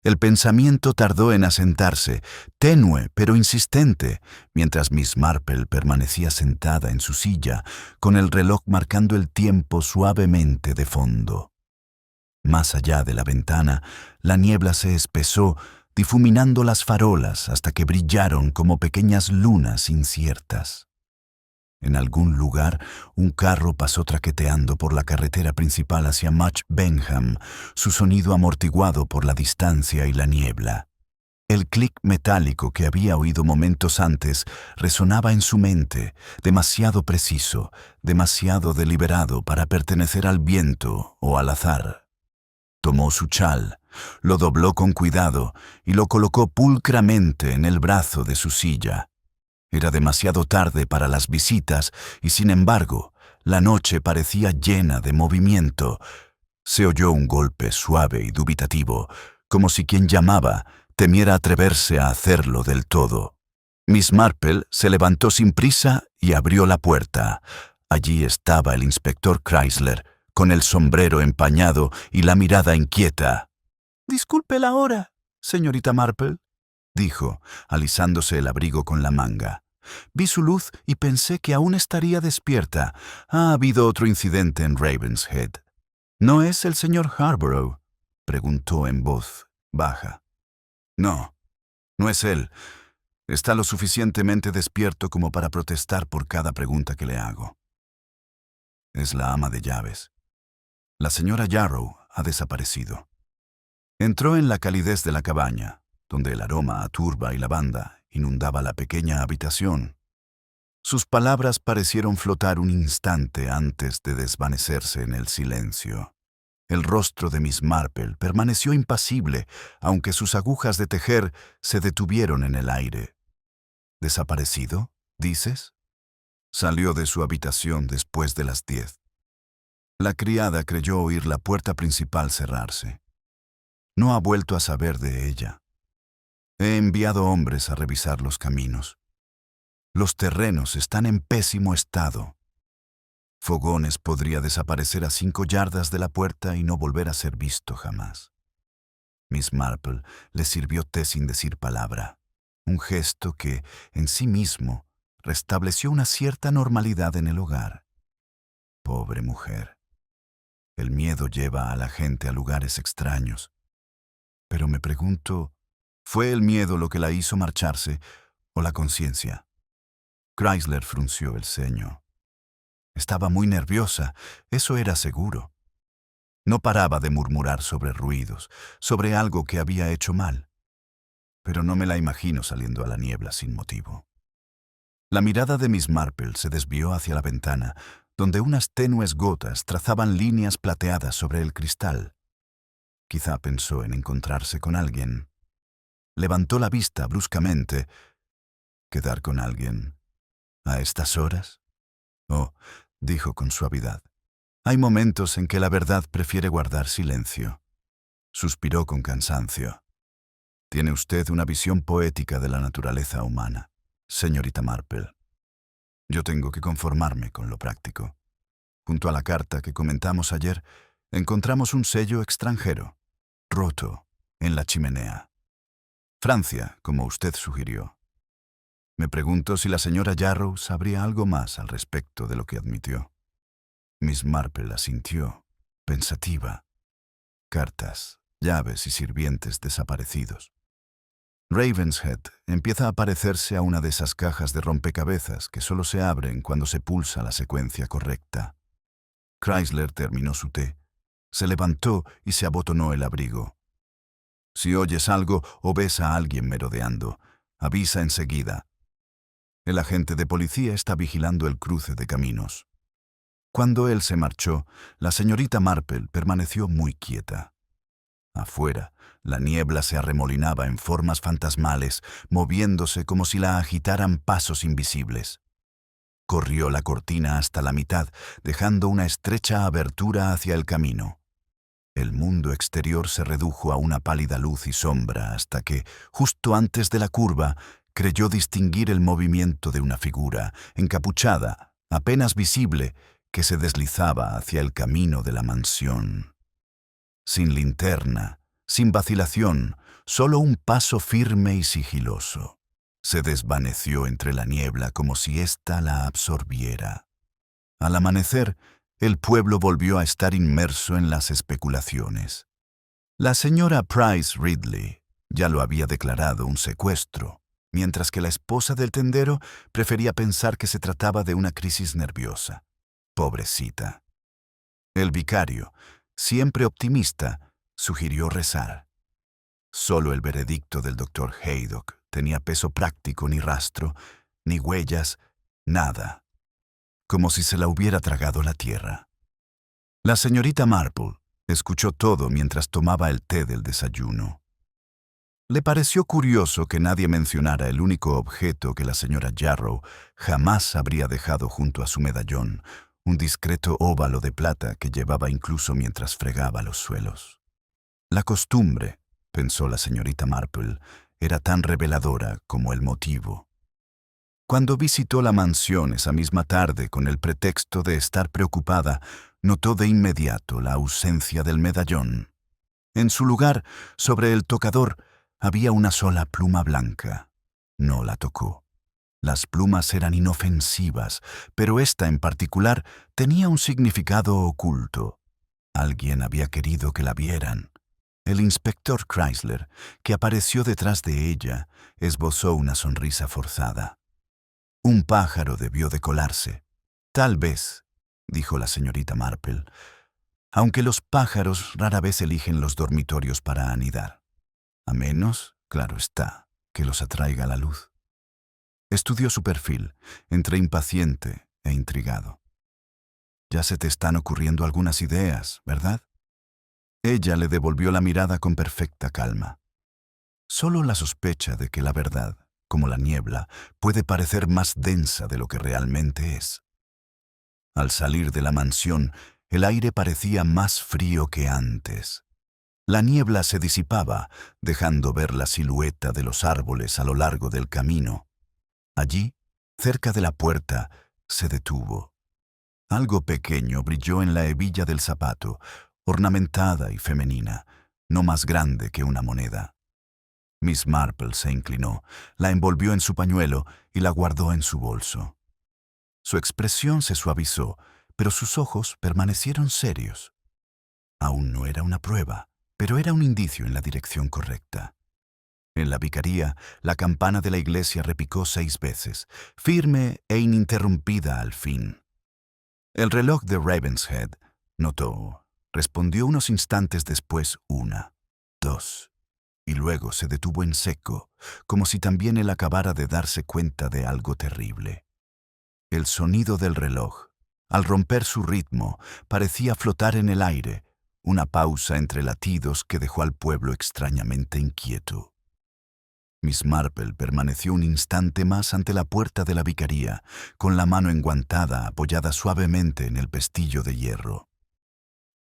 El pensamiento tardó en asentarse, tenue pero insistente, mientras Miss Marple permanecía sentada en su silla, con el reloj marcando el tiempo suavemente de fondo. Más allá de la ventana, la niebla se espesó, difuminando las farolas hasta que brillaron como pequeñas lunas inciertas. En algún lugar, un carro pasó traqueteando por la carretera principal hacia Much Benham, su sonido amortiguado por la distancia y la niebla. El clic metálico que había oído momentos antes resonaba en su mente, demasiado preciso, demasiado deliberado para pertenecer al viento o al azar. Tomó su chal, lo dobló con cuidado y lo colocó pulcramente en el brazo de su silla. Era demasiado tarde para las visitas y, sin embargo, la noche parecía llena de movimiento. Se oyó un golpe suave y dubitativo, como si quien llamaba temiera atreverse a hacerlo del todo. Miss Marple se levantó sin prisa y abrió la puerta. Allí estaba el inspector Chrysler, con el sombrero empañado y la mirada inquieta. «Disculpe la hora, señorita Marple», dijo, alisándose el abrigo con la manga. «Vi su luz y pensé que aún estaría despierta. Ha habido otro incidente en Ravenshead». «¿No es el señor Harborough?», preguntó en voz baja. «No, no es él. Está lo suficientemente despierto como para protestar por cada pregunta que le hago. Es la ama de llaves. La señora Yarrow ha desaparecido». Entró en la calidez de la cabaña, donde el aroma a turba y lavanda inundaba la pequeña habitación. Sus palabras parecieron flotar un instante antes de desvanecerse en el silencio. El rostro de Miss Marple permaneció impasible, aunque sus agujas de tejer se detuvieron en el aire. «¿Desaparecido, dices?» Salió de su habitación después de las 10. La criada creyó oír la puerta principal cerrarse. No ha vuelto a saber de ella. He enviado hombres a revisar los caminos. Los terrenos están en pésimo estado. Fogones podría desaparecer a 5 yardas de la puerta y no volver a ser visto jamás. Miss Marple le sirvió té sin decir palabra, un gesto que, en sí mismo, restableció una cierta normalidad en el hogar. Pobre mujer. El miedo lleva a la gente a lugares extraños. Pero me pregunto, ¿fue el miedo lo que la hizo marcharse o la conciencia? Chrysler frunció el ceño. Estaba muy nerviosa, eso era seguro. No paraba de murmurar sobre ruidos, sobre algo que había hecho mal. Pero no me la imagino saliendo a la niebla sin motivo. La mirada de Miss Marple se desvió hacia la ventana, donde unas tenues gotas trazaban líneas plateadas sobre el cristal. Quizá pensó en encontrarse con alguien. Levantó la vista bruscamente. ¿Quedar con alguien? ¿A estas horas? Oh, dijo con suavidad. Hay momentos en que la verdad prefiere guardar silencio. Suspiró con cansancio. Tiene usted una visión poética de la naturaleza humana, señorita Marple. Yo tengo que conformarme con lo práctico. Junto a la carta que comentamos ayer, encontramos un sello extranjero, roto, en la chimenea. Francia, como usted sugirió. Me pregunto si la señora Yarrow sabría algo más al respecto de lo que admitió. Miss Marple asintió, pensativa. Cartas, llaves y sirvientes desaparecidos. Ravenshead empieza a parecerse a una de esas cajas de rompecabezas que solo se abren cuando se pulsa la secuencia correcta. Chrysler terminó su té, se levantó y se abotonó el abrigo. Si oyes algo o ves a alguien merodeando, avisa enseguida. El agente de policía está vigilando el cruce de caminos. Cuando él se marchó, la señorita Marple permaneció muy quieta. Afuera, la niebla se arremolinaba en formas fantasmales, moviéndose como si la agitaran pasos invisibles. Corrió la cortina hasta la mitad, dejando una estrecha abertura hacia el camino. El mundo exterior se redujo a una pálida luz y sombra hasta que, justo antes de la curva, creyó distinguir el movimiento de una figura, encapuchada, apenas visible, que se deslizaba hacia el camino de la mansión. Sin linterna, sin vacilación, solo un paso firme y sigiloso. Se desvaneció entre la niebla como si ésta la absorbiera. Al amanecer, el pueblo volvió a estar inmerso en las especulaciones. La señora Price Ridley ya lo había declarado un secuestro, mientras que la esposa del tendero prefería pensar que se trataba de una crisis nerviosa. Pobrecita. El vicario, siempre optimista, sugirió rezar. Solo el veredicto del doctor Haydock tenía peso práctico, ni rastro, ni huellas, nada. Como si se la hubiera tragado la tierra. La señorita Marple escuchó todo mientras tomaba el té del desayuno. Le pareció curioso que nadie mencionara el único objeto que la señora Yarrow jamás habría dejado junto a su medallón, un discreto óvalo de plata que llevaba incluso mientras fregaba los suelos. La costumbre, pensó la señorita Marple, era tan reveladora como el motivo. Cuando visitó la mansión esa misma tarde con el pretexto de estar preocupada, notó de inmediato la ausencia del medallón. En su lugar, sobre el tocador, había una sola pluma blanca. No la tocó. Las plumas eran inofensivas, pero esta en particular tenía un significado oculto. Alguien había querido que la vieran. El inspector Chrysler, que apareció detrás de ella, esbozó una sonrisa forzada. Un pájaro debió de colarse. Tal vez, dijo la señorita Marple, aunque los pájaros rara vez eligen los dormitorios para anidar. A menos, claro está, que los atraiga la luz. Estudió su perfil, entre impaciente e intrigado. Ya se te están ocurriendo algunas ideas, ¿verdad? Ella le devolvió la mirada con perfecta calma. Solo la sospecha de que la verdad, como la niebla, puede parecer más densa de lo que realmente es. Al salir de la mansión, el aire parecía más frío que antes. La niebla se disipaba, dejando ver la silueta de los árboles a lo largo del camino. Allí, cerca de la puerta, se detuvo. Algo pequeño brilló en la hebilla del zapato, ornamentada y femenina, no más grande que una moneda. Miss Marple se inclinó, la envolvió en su pañuelo y la guardó en su bolso. Su expresión se suavizó, pero sus ojos permanecieron serios. Aún no era una prueba, pero era un indicio en la dirección correcta. En la vicaría, la campana de la iglesia repicó 6 veces, firme e ininterrumpida al fin. El reloj de Ravenshead, notó, Respondió unos instantes después una, dos, y luego se detuvo en seco, como si también él acabara de darse cuenta de algo terrible. El sonido del reloj, al romper su ritmo, parecía flotar en el aire, una pausa entre latidos que dejó al pueblo extrañamente inquieto. Miss Marple permaneció un instante más ante la puerta de la vicaría, con la mano enguantada apoyada suavemente en el pestillo de hierro.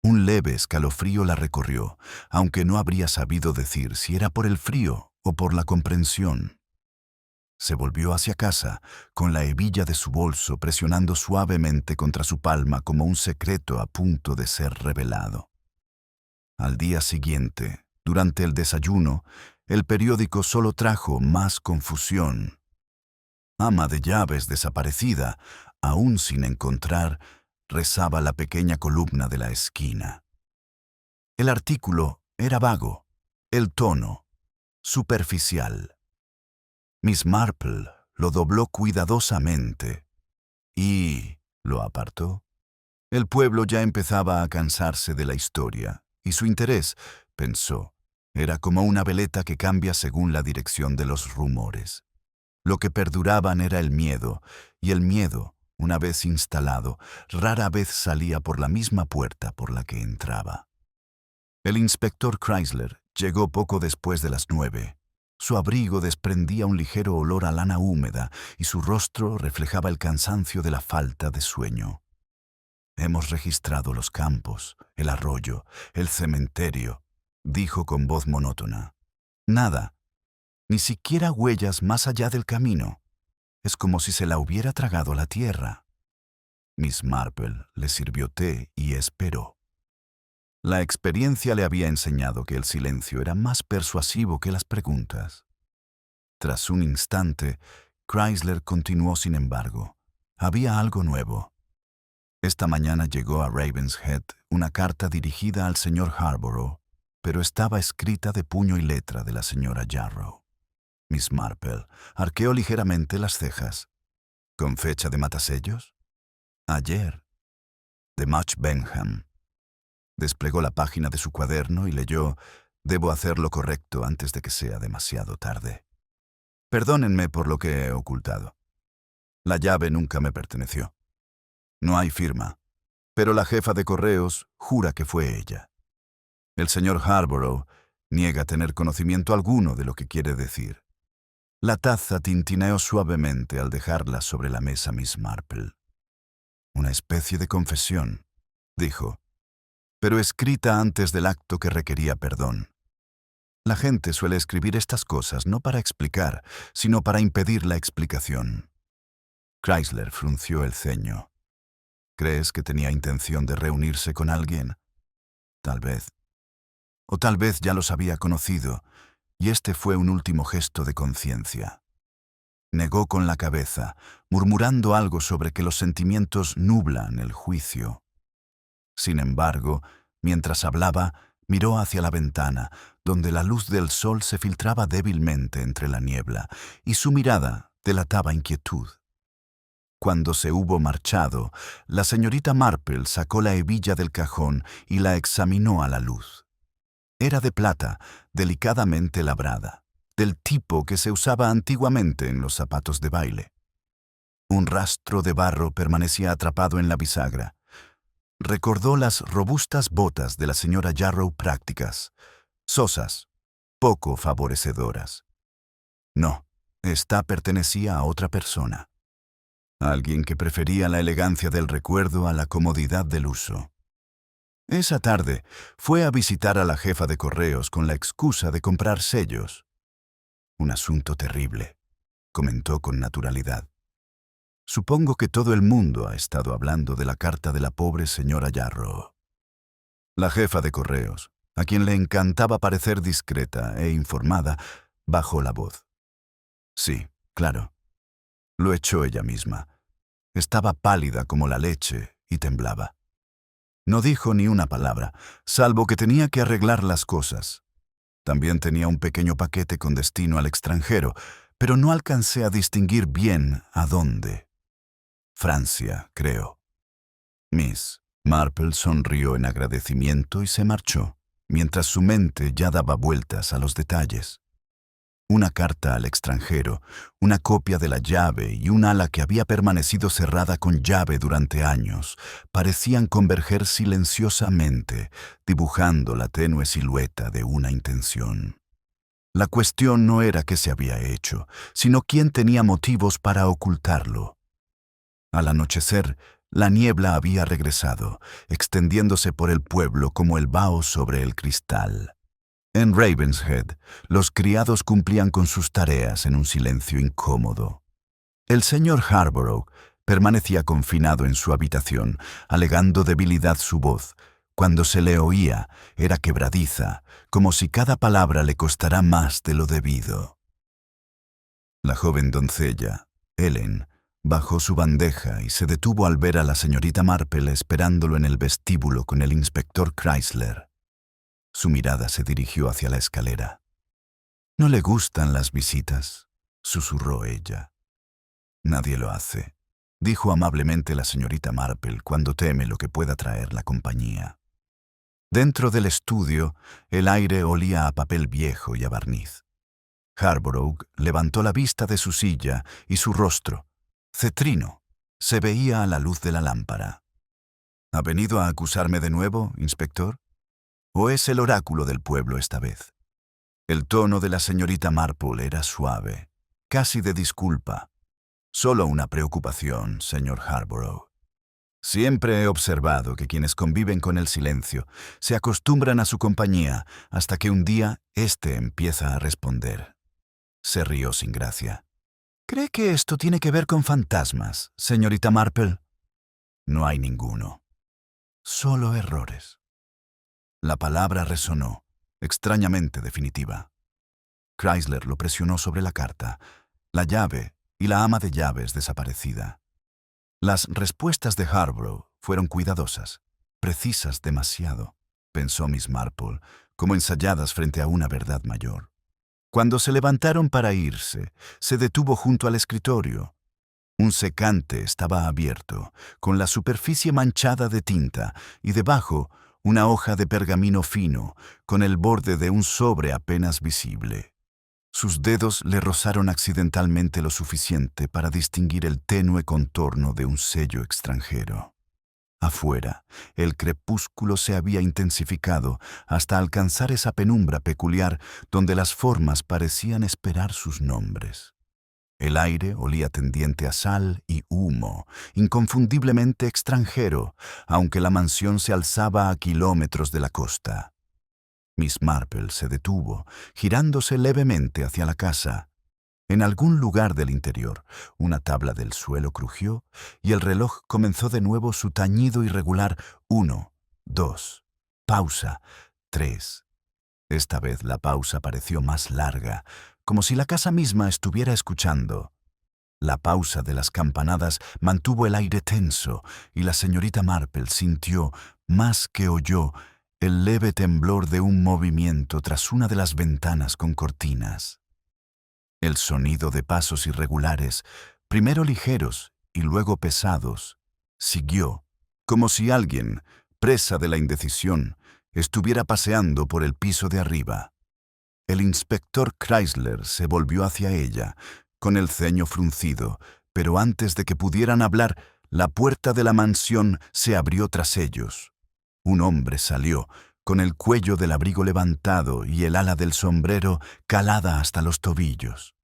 Un leve escalofrío la recorrió, aunque no habría sabido decir si era por el frío o por la comprensión. Se volvió hacia casa, con la hebilla de su bolso presionando suavemente contra su palma como un secreto a punto de ser revelado. Al día siguiente, durante el desayuno, el periódico solo trajo más confusión. Ama de llaves desaparecida, aún sin encontrar, rezaba la pequeña columna de la esquina. El artículo era vago, el tono superficial. Miss Marple lo dobló cuidadosamente y lo apartó. El pueblo ya empezaba a cansarse de la historia, y su interés, pensó, era como una veleta que cambia según la dirección de los rumores. Lo que perduraban era el miedo, y el miedo, una vez instalado, rara vez salía por la misma puerta por la que entraba. El inspector Chrysler llegó poco después de las 9. Su abrigo desprendía un ligero olor a lana húmeda y su rostro reflejaba el cansancio de la falta de sueño. «Hemos registrado los campos, el arroyo, el cementerio», dijo con voz monótona. «Nada, ni siquiera huellas más allá del camino. Es como si se la hubiera tragado la tierra». Miss Marple le sirvió té y esperó. La experiencia le había enseñado que el silencio era más persuasivo que las preguntas. Tras un instante, Chrysler continuó sin embargo. Había algo nuevo. Esta mañana llegó a Ravenshead una carta dirigida al señor Harborough, pero estaba escrita de puño y letra de la señora Jarrow. Miss Marple arqueó ligeramente las cejas. ¿Con fecha de matasellos? Ayer. De Much Benham. Desplegó la página de su cuaderno y leyó: «Debo hacer lo correcto antes de que sea demasiado tarde. Perdónenme por lo que he ocultado. La llave nunca me perteneció. No hay firma, pero la jefa de correos jura que fue ella. El señor Harborough niega tener conocimiento alguno de lo que quiere decir». La taza tintineó suavemente al dejarla sobre la mesa Miss Marple. «Una especie de confesión», dijo, «pero escrita antes del acto que requería perdón. La gente suele escribir estas cosas no para explicar, sino para impedir la explicación». Chrysler frunció el ceño. «¿Crees que tenía intención de reunirse con alguien? Tal vez. O tal vez ya los había conocido, y este fue un último gesto de conciencia». Negó con la cabeza, murmurando algo sobre que los sentimientos nublan el juicio. Sin embargo, mientras hablaba, miró hacia la ventana, donde la luz del sol se filtraba débilmente entre la niebla, y su mirada delataba inquietud. Cuando se hubo marchado, la señorita Marple sacó la hebilla del cajón y la examinó a la luz. Era de plata, delicadamente labrada, del tipo que se usaba antiguamente en los zapatos de baile. Un rastro de barro permanecía atrapado en la bisagra. Recordó las robustas botas de la señora Jarrow prácticas, sosas, poco favorecedoras. No, esta pertenecía a otra persona. Alguien que prefería la elegancia del recuerdo a la comodidad del uso. Esa tarde fue a visitar a la jefa de correos con la excusa de comprar sellos. «Un asunto terrible», comentó con naturalidad. «Supongo que todo el mundo ha estado hablando de la carta de la pobre señora Jarrow». La jefa de correos, a quien le encantaba parecer discreta e informada, bajó la voz. «Sí, claro. Lo echó ella misma. Estaba pálida como la leche y temblaba. No dijo ni una palabra, salvo que tenía que arreglar las cosas. También tenía un pequeño paquete con destino al extranjero, pero no alcancé a distinguir bien a dónde. Francia, creo. Miss, Marple sonrió en agradecimiento y se marchó, mientras su mente ya daba vueltas a los detalles. Una carta al extranjero, una copia de la llave y un ala que había permanecido cerrada con llave durante años parecían converger silenciosamente, dibujando la tenue silueta de una intención. La cuestión no era qué se había hecho, sino quién tenía motivos para ocultarlo. Al anochecer, la niebla había regresado, extendiéndose por el pueblo como el vaho sobre el cristal. En Ravenshead, los criados cumplían con sus tareas en un silencio incómodo. El señor Harborough permanecía confinado en su habitación, alegando debilidad su voz. Cuando se le oía, era quebradiza, como si cada palabra le costara más de lo debido. La joven doncella, Ellen, bajó su bandeja y se detuvo al ver a la señorita Marple esperándolo en el vestíbulo con el inspector Chrysler. Su mirada se dirigió hacia la escalera. «¿No le gustan las visitas?», susurró ella. «Nadie lo hace», dijo amablemente la señorita Marple cuando teme lo que pueda traer la compañía. Dentro del estudio, el aire olía a papel viejo y a barniz. Harborough levantó la vista de su silla y su rostro, cetrino, se veía a la luz de la lámpara. «¿Ha venido a acusarme de nuevo, inspector? ¿O es el oráculo del pueblo esta vez?». El tono de la señorita Marple era suave, casi de disculpa. «Solo una preocupación, señor Harborough. Siempre he observado que quienes conviven con el silencio se acostumbran a su compañía hasta que un día éste empieza a responder». Se rió sin gracia. «¿Cree que esto tiene que ver con fantasmas, señorita Marple?». «No hay ninguno. Solo errores». La palabra resonó, extrañamente definitiva. Chrysler lo presionó sobre la carta, la llave y la ama de llaves desaparecida. Las respuestas de Harborough fueron cuidadosas, precisas demasiado, pensó Miss Marple, como ensayadas frente a una verdad mayor. Cuando se levantaron para irse, se detuvo junto al escritorio. Un secante estaba abierto, con la superficie manchada de tinta, y debajo una hoja de pergamino fino, con el borde de un sobre apenas visible. Sus dedos le rozaron accidentalmente lo suficiente para distinguir el tenue contorno de un sello extranjero. Afuera, el crepúsculo se había intensificado hasta alcanzar esa penumbra peculiar donde las formas parecían esperar sus nombres. El aire olía tendiente a sal y humo, inconfundiblemente extranjero, aunque la mansión se alzaba a kilómetros de la costa. Miss Marple se detuvo, girándose levemente hacia la casa. En algún lugar del interior, una tabla del suelo crujió y el reloj comenzó de nuevo su tañido irregular 1, 2, pausa, 3. Esta vez la pausa pareció más larga, como si la casa misma estuviera escuchando. La pausa de las campanadas mantuvo el aire tenso y la señorita Marple sintió, más que oyó, el leve temblor de un movimiento tras una de las ventanas con cortinas. El sonido de pasos irregulares, primero ligeros y luego pesados, siguió, como si alguien, presa de la indecisión, estuviera paseando por el piso de arriba. El inspector Chrysler se volvió hacia ella, con el ceño fruncido, pero antes de que pudieran hablar, la puerta de la mansión se abrió tras ellos. Un hombre salió, con el cuello del abrigo levantado y el ala del sombrero calada hasta los tobillos.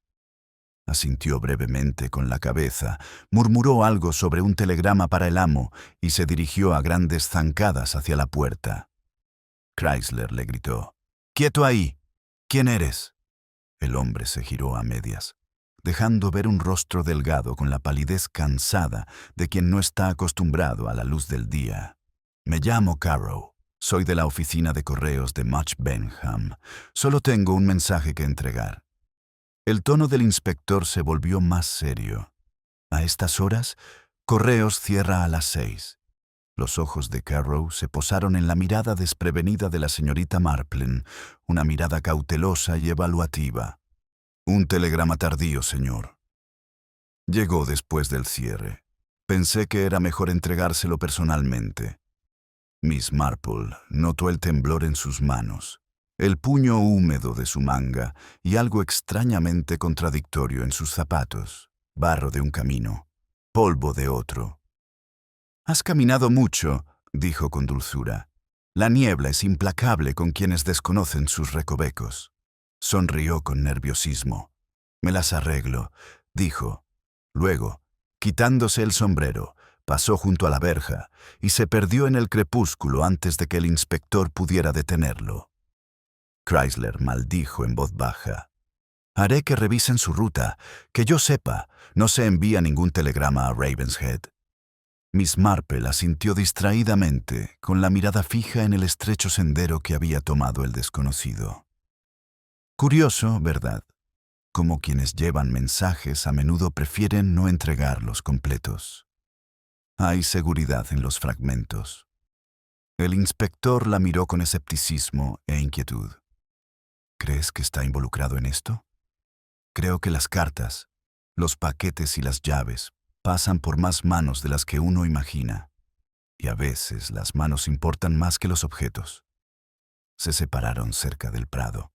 Asintió brevemente con la cabeza, murmuró algo sobre un telegrama para el amo y se dirigió a grandes zancadas hacia la puerta. Chrysler le gritó: «¡Quieto ahí! ¿Quién eres?». El hombre se giró a medias, dejando ver un rostro delgado con la palidez cansada de quien no está acostumbrado a la luz del día. «Me llamo Carrow. Soy de la oficina de correos de Much Benham. Solo tengo un mensaje que entregar». El tono del inspector se volvió más serio. «¿A estas horas? Correos cierra a las 6». Los ojos de Carrow se posaron en la mirada desprevenida de la señorita Marple, una mirada cautelosa y evaluativa. «Un telegrama tardío, señor. Llegó después del cierre. Pensé que era mejor entregárselo personalmente». Miss Marple notó el temblor en sus manos, el puño húmedo de su manga y algo extrañamente contradictorio en sus zapatos, barro de un camino, polvo de otro. «Has caminado mucho», dijo con dulzura. «La niebla es implacable con quienes desconocen sus recovecos». Sonrió con nerviosismo. «Me las arreglo», dijo. Luego, quitándose el sombrero, pasó junto a la verja y se perdió en el crepúsculo antes de que el inspector pudiera detenerlo. Chrysler maldijo en voz baja. «Haré que revisen su ruta. Que yo sepa, no se envía ningún telegrama a Ravenshead». Miss Marple asintió distraídamente, con la mirada fija en el estrecho sendero que había tomado el desconocido. Curioso, ¿verdad? Como quienes llevan mensajes a menudo prefieren no entregarlos completos. Hay seguridad en los fragmentos. El inspector la miró con escepticismo e inquietud. ¿Crees que está involucrado en esto? Creo que las cartas, los paquetes y las llaves pasan por más manos de las que uno imagina, y a veces las manos importan más que los objetos. Se separaron cerca del prado.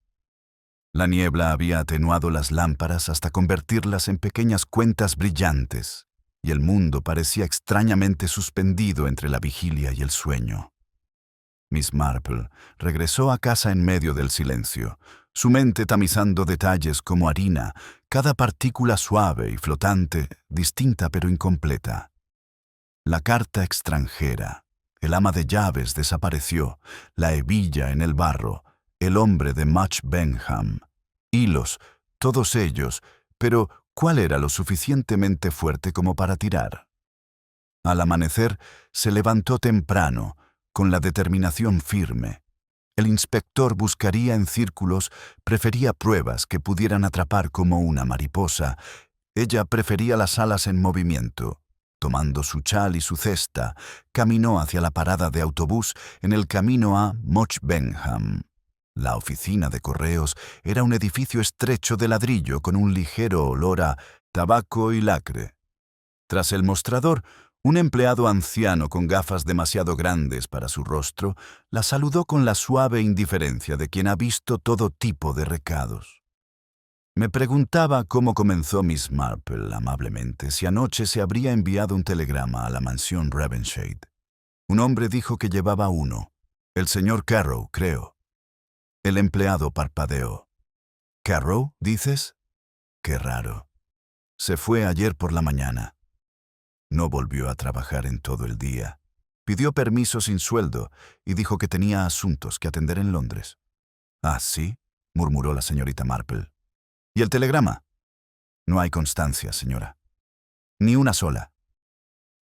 La niebla había atenuado las lámparas hasta convertirlas en pequeñas cuentas brillantes, y el mundo parecía extrañamente suspendido entre la vigilia y el sueño. Miss Marple regresó a casa en medio del silencio, su mente tamizando detalles como harina, cada partícula suave y flotante, distinta pero incompleta. La carta extranjera, el ama de llaves desapareció, la hebilla en el barro, el hombre de Much Benham, hilos, todos ellos, pero ¿cuál era lo suficientemente fuerte como para tirar? Al amanecer, se levantó temprano, con la determinación firme. El inspector buscaría en círculos, prefería pruebas que pudieran atrapar como una mariposa. Ella prefería las alas en movimiento. Tomando su chal y su cesta, caminó hacia la parada de autobús en el camino a Much Benham. La oficina de correos era un edificio estrecho de ladrillo con un ligero olor a tabaco y lacre. Tras el mostrador, un empleado anciano con gafas demasiado grandes para su rostro la saludó con la suave indiferencia de quien ha visto todo tipo de recados. Me preguntaba cómo comenzó Miss Marple amablemente si anoche se habría enviado un telegrama a la mansión Ravenshead. Un hombre dijo que llevaba uno. El señor Carrow, creo. El empleado parpadeó. «¿Carrow, dices? Qué raro. Se fue ayer por la mañana. No volvió a trabajar en todo el día. Pidió permiso sin sueldo y dijo que tenía asuntos que atender en Londres». «¿Ah, sí?», murmuró la señorita Marple. «¿Y el telegrama?» «No hay constancia, señora. Ni una sola».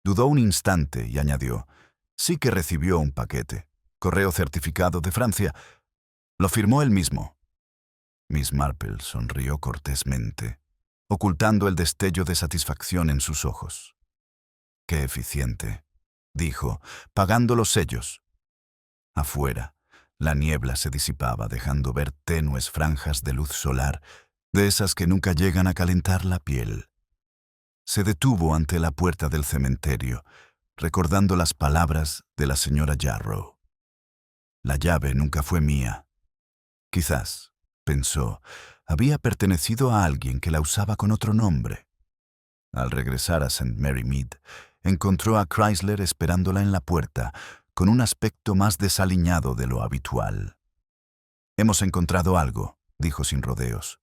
Dudó un instante y añadió: «Sí que recibió un paquete. Correo certificado de Francia. Lo firmó él mismo». Miss Marple sonrió cortésmente, ocultando el destello de satisfacción en sus ojos. «Qué eficiente», dijo, pagando los sellos. Afuera, la niebla se disipaba dejando ver tenues franjas de luz solar, de esas que nunca llegan a calentar la piel. Se detuvo ante la puerta del cementerio, recordando las palabras de la señora Jarrow. «La llave nunca fue mía. Quizás», pensó, «había pertenecido a alguien que la usaba con otro nombre». Al regresar a St. Mary Mead, encontró a Chrysler esperándola en la puerta, con un aspecto más desaliñado de lo habitual. «Hemos encontrado algo», dijo sin rodeos.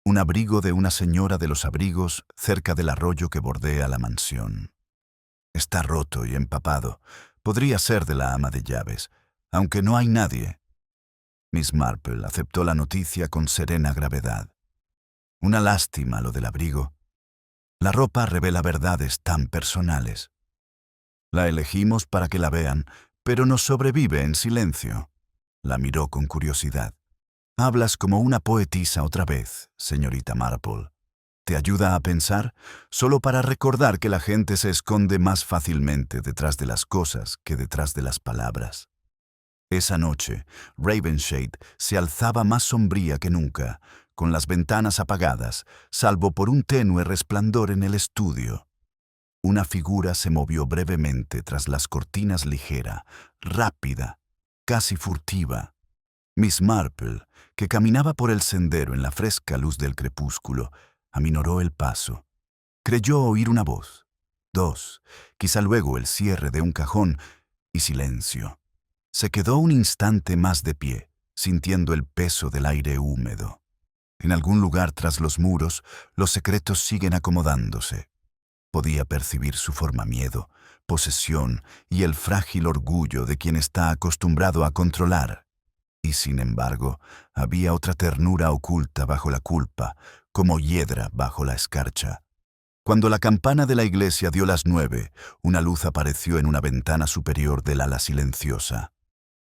«Un abrigo de una señora de los abrigos cerca del arroyo que bordea la mansión. Está roto y empapado. Podría ser de la ama de llaves, aunque no hay nadie». Miss Marple aceptó la noticia con serena gravedad. «Una lástima lo del abrigo. La ropa revela verdades tan personales. La elegimos para que la vean, pero nos sobrevive en silencio». La miró con curiosidad. «Hablas como una poetisa otra vez, señorita Marple. ¿Te ayuda a pensar? Solo para recordar que la gente se esconde más fácilmente detrás de las cosas que detrás de las palabras». Esa noche, Ravenshead se alzaba más sombría que nunca, con las ventanas apagadas, salvo por un tenue resplandor en el estudio. Una figura se movió brevemente tras las cortinas ligera, rápida, casi furtiva. Miss Marple, que caminaba por el sendero en la fresca luz del crepúsculo, aminoró el paso. Creyó oír una voz, dos, quizá luego el cierre de un cajón, y silencio. Se quedó un instante más de pie, sintiendo el peso del aire húmedo. En algún lugar tras los muros, los secretos siguen acomodándose. Podía percibir su forma miedo, posesión y el frágil orgullo de quien está acostumbrado a controlar. Y sin embargo, había otra ternura oculta bajo la culpa, como hiedra bajo la escarcha. Cuando la campana de la iglesia dio las 9, una luz apareció en una ventana superior del ala silenciosa.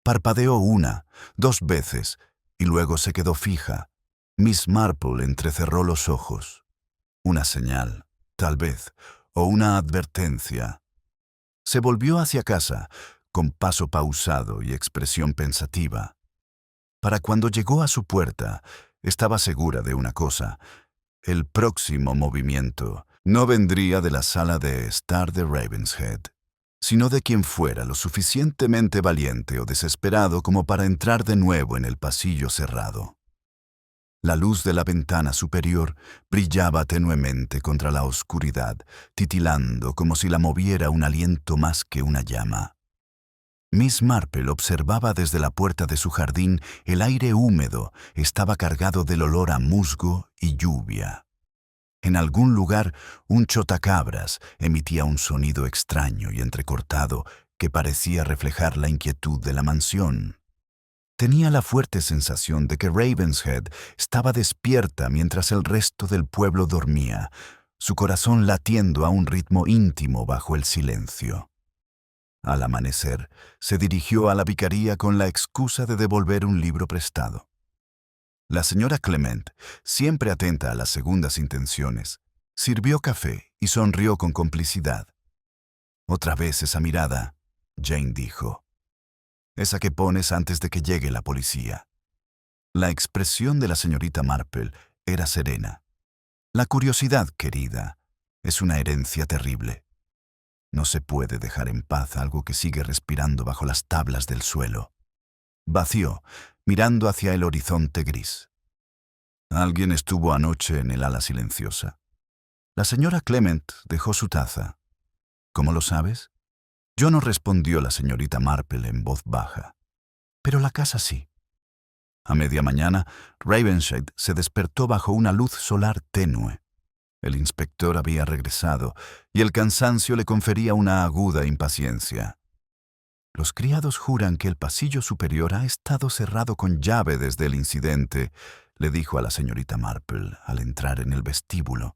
Parpadeó una, dos veces, y luego se quedó fija. Miss Marple entrecerró los ojos. Una señal, tal vez, o una advertencia. Se volvió hacia casa, con paso pausado y expresión pensativa. Para cuando llegó a su puerta, estaba segura de una cosa: el próximo movimiento no vendría de la sala de estar de Ravenshead, sino de quien fuera lo suficientemente valiente o desesperado como para entrar de nuevo en el pasillo cerrado. La luz de la ventana superior brillaba tenuemente contra la oscuridad, titilando como si la moviera un aliento más que una llama. Miss Marple observaba desde la puerta de su jardín. El aire húmedo estaba cargado del olor a musgo y lluvia. En algún lugar, un chotacabras emitía un sonido extraño y entrecortado que parecía reflejar la inquietud de la mansión. Tenía la fuerte sensación de que Ravenshead estaba despierta mientras el resto del pueblo dormía, su corazón latiendo a un ritmo íntimo bajo el silencio. Al amanecer, se dirigió a la vicaría con la excusa de devolver un libro prestado. La señora Clement, siempre atenta a las segundas intenciones, sirvió café y sonrió con complicidad. «Otra vez esa mirada», Jane dijo. «Esa que pones antes de que llegue la policía». La expresión de la señorita Marple era serena. «La curiosidad, querida, es una herencia terrible. No se puede dejar en paz algo que sigue respirando bajo las tablas del suelo». Vació, mirando hacia el horizonte gris. «Alguien estuvo anoche en el ala silenciosa». La señora Clement dejó su taza. «¿Cómo lo sabes?». Yo no, respondió la señorita Marple en voz baja. «Pero la casa sí». A media mañana, Ravenshead se despertó bajo una luz solar tenue. El inspector había regresado y el cansancio le confería una aguda impaciencia. «Los criados juran que el pasillo superior ha estado cerrado con llave desde el incidente», le dijo a la señorita Marple al entrar en el vestíbulo.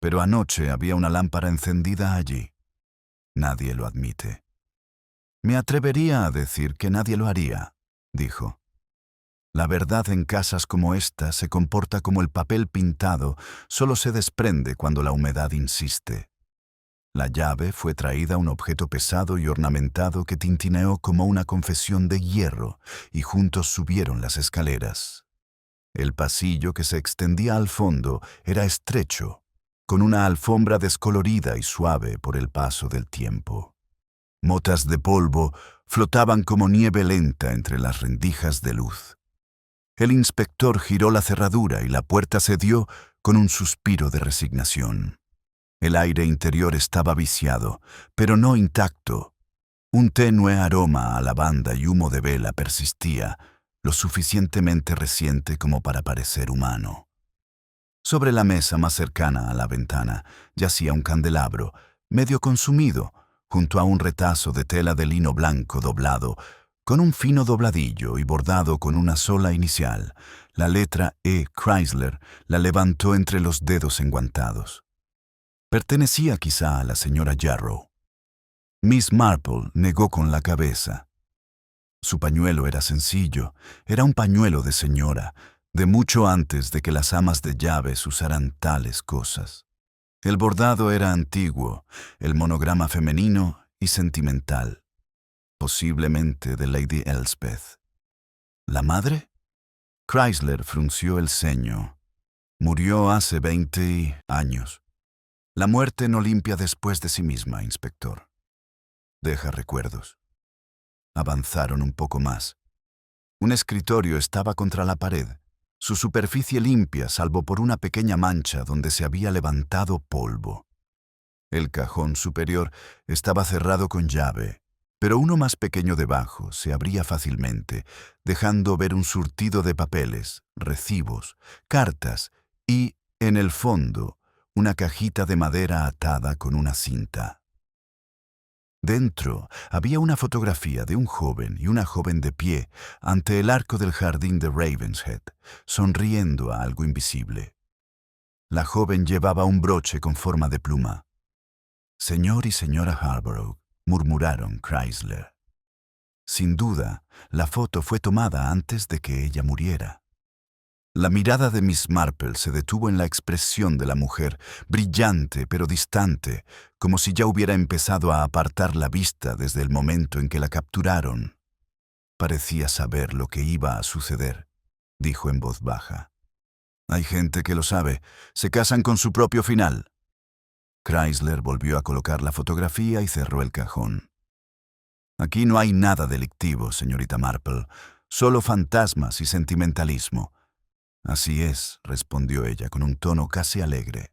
«Pero anoche había una lámpara encendida allí». «Nadie lo admite». «Me atrevería a decir que nadie lo haría», dijo. «La verdad en casas como esta se comporta como el papel pintado, solo se desprende cuando la humedad insiste». La llave fue traída a un objeto pesado y ornamentado que tintineó como una confesión de hierro, y juntos subieron las escaleras. El pasillo que se extendía al fondo era estrecho, con una alfombra descolorida y suave por el paso del tiempo. Motas de polvo flotaban como nieve lenta entre las rendijas de luz. El inspector giró la cerradura y la puerta cedió con un suspiro de resignación. El aire interior estaba viciado, pero no intacto. Un tenue aroma a lavanda y humo de vela persistía, lo suficientemente reciente como para parecer humano. Sobre la mesa más cercana a la ventana yacía un candelabro, medio consumido, junto a un retazo de tela de lino blanco doblado, con un fino dobladillo y bordado con una sola inicial. La letra E. Chrysler la levantó entre los dedos enguantados. Pertenecía quizá a la señora Jarrow. Miss Marple negó con la cabeza. Su pañuelo era sencillo, era un pañuelo de señora, de mucho antes de que las amas de llaves usaran tales cosas. El bordado era antiguo, el monograma femenino y sentimental, posiblemente de Lady Elspeth. ¿La madre? Chrysler frunció el ceño. Murió hace 20 años. La muerte no limpia después de sí misma, inspector. Deja recuerdos. Avanzaron un poco más. Un escritorio estaba contra la pared, su superficie limpia salvo por una pequeña mancha donde se había levantado polvo. El cajón superior estaba cerrado con llave, pero uno más pequeño debajo se abría fácilmente, dejando ver un surtido de papeles, recibos, cartas y, en el fondo, una cajita de madera atada con una cinta. Dentro había una fotografía de un joven y una joven de pie ante el arco del jardín de Ravenshead, sonriendo a algo invisible. La joven llevaba un broche con forma de pluma. Señor y señora Harborough, murmuraron Chrysler. Sin duda, la foto fue tomada antes de que ella muriera. La mirada de Miss Marple se detuvo en la expresión de la mujer, brillante pero distante, como si ya hubiera empezado a apartar la vista desde el momento en que la capturaron. Parecía saber lo que iba a suceder, dijo en voz baja. Hay gente que lo sabe, se casan con su propio final. Chrysler volvió a colocar la fotografía y cerró el cajón. Aquí no hay nada delictivo, señorita Marple, solo fantasmas y sentimentalismo. Así es, respondió ella con un tono casi alegre.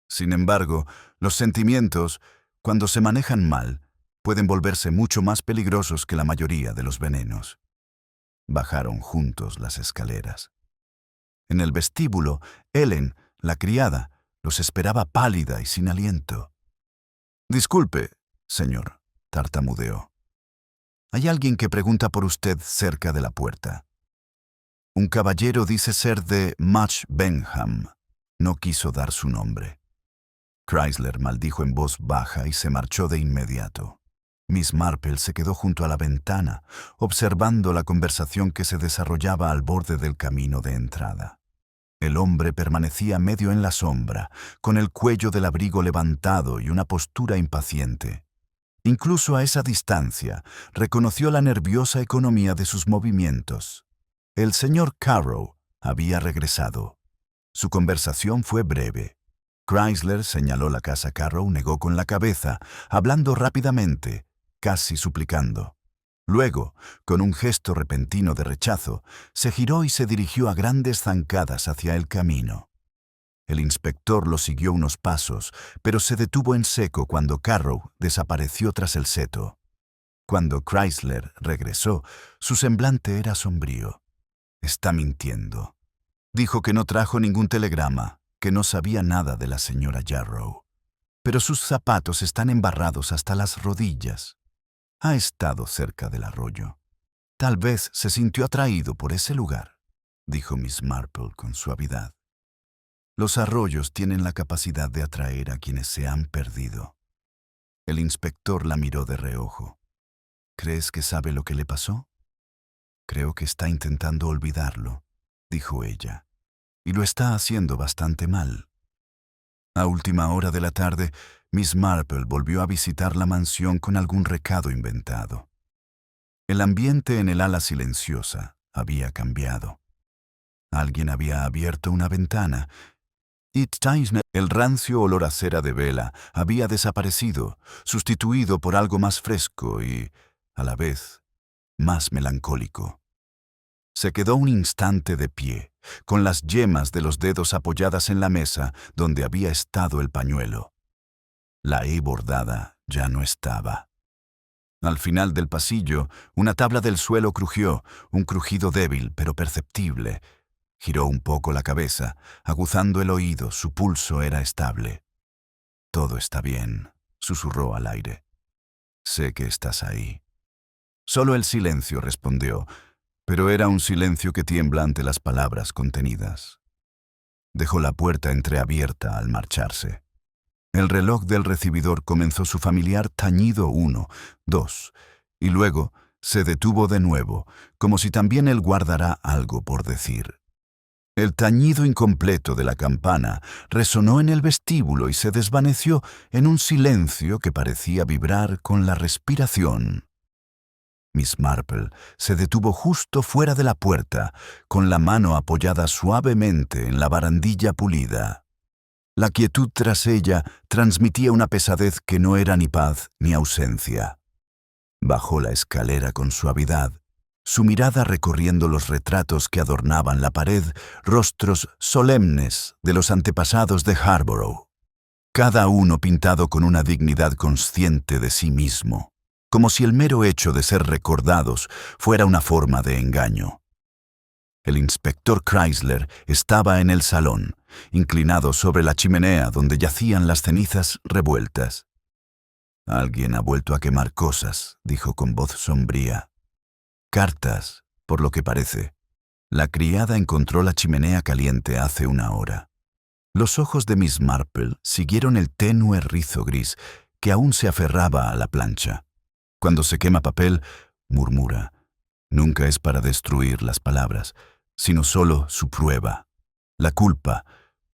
Sin embargo, los sentimientos, cuando se manejan mal, pueden volverse mucho más peligrosos que la mayoría de los venenos. Bajaron juntos las escaleras. En el vestíbulo, Ellen, la criada, los esperaba pálida y sin aliento. «Disculpe, señor», tartamudeó. «Hay alguien que pregunta por usted cerca de la puerta». Un caballero dice ser de Much Benham. No quiso dar su nombre. Chrysler maldijo en voz baja y se marchó de inmediato. Miss Marple se quedó junto a la ventana, observando la conversación que se desarrollaba al borde del camino de entrada. El hombre permanecía medio en la sombra, con el cuello del abrigo levantado y una postura impaciente. Incluso a esa distancia, reconoció la nerviosa economía de sus movimientos. El señor Carrow había regresado. Su conversación fue breve. Chrysler señaló la casa Carrow, negó con la cabeza, hablando rápidamente, casi suplicando. Luego, con un gesto repentino de rechazo, se giró y se dirigió a grandes zancadas hacia el camino. El inspector lo siguió unos pasos, pero se detuvo en seco cuando Carrow desapareció tras el seto. Cuando Chrysler regresó, su semblante era sombrío. «Está mintiendo». Dijo que no trajo ningún telegrama, que no sabía nada de la señora Jarrow. Pero sus zapatos están embarrados hasta las rodillas. Ha estado cerca del arroyo. Tal vez se sintió atraído por ese lugar, dijo Miss Marple con suavidad. Los arroyos tienen la capacidad de atraer a quienes se han perdido. El inspector la miró de reojo. ¿Crees que sabe lo que le pasó? Creo que está intentando olvidarlo, dijo ella, y lo está haciendo bastante mal. A última hora de la tarde, Miss Marple volvió a visitar la mansión con algún recado inventado. El ambiente en el ala silenciosa había cambiado. Alguien había abierto una ventana y el rancio olor a cera de vela había desaparecido, sustituido por algo más fresco y, a la vez, más melancólico. Se quedó un instante de pie, con las yemas de los dedos apoyadas en la mesa donde había estado el pañuelo. La bordada ya no estaba. Al final del pasillo, una tabla del suelo crujió, un crujido débil pero perceptible. Giró un poco la cabeza, aguzando el oído, su pulso era estable. «Todo está bien», susurró al aire. «Sé que estás ahí». Solo el silencio respondió, pero era un silencio que tiembla ante las palabras contenidas. Dejó la puerta entreabierta al marcharse. El reloj del recibidor comenzó su familiar tañido 1, 2, y luego se detuvo de nuevo, como si también él guardara algo por decir. El tañido incompleto de la campana resonó en el vestíbulo y se desvaneció en un silencio que parecía vibrar con la respiración. Miss Marple se detuvo justo fuera de la puerta, con la mano apoyada suavemente en la barandilla pulida. La quietud tras ella transmitía una pesadez que no era ni paz ni ausencia. Bajó la escalera con suavidad, su mirada recorriendo los retratos que adornaban la pared, rostros solemnes de los antepasados de Harborough, cada uno pintado con una dignidad consciente de sí mismo, como si el mero hecho de ser recordados fuera una forma de engaño. El inspector Chrysler estaba en el salón, inclinado sobre la chimenea donde yacían las cenizas revueltas. «Alguien ha vuelto a quemar cosas», dijo con voz sombría. «Cartas, por lo que parece. La criada encontró la chimenea caliente hace una hora». Los ojos de Miss Marple siguieron el tenue rizo gris que aún se aferraba a la plancha. «Cuando se quema papel», murmura, «nunca es para destruir las palabras, sino solo su prueba. La culpa,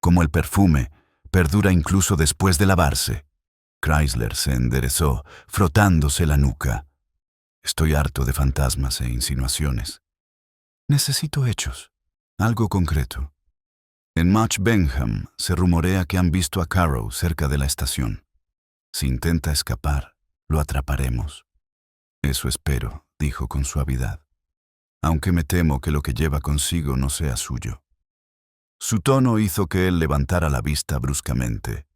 como el perfume, perdura incluso después de lavarse». Chrysler se enderezó, frotándose la nuca. «Estoy harto de fantasmas e insinuaciones. Necesito hechos, algo concreto». En Much Benham se rumorea que han visto a Carrow cerca de la estación. Si intenta escapar, lo atraparemos. «Eso espero», dijo con suavidad, «aunque me temo que lo que lleva consigo no sea suyo». Su tono hizo que él levantara la vista bruscamente.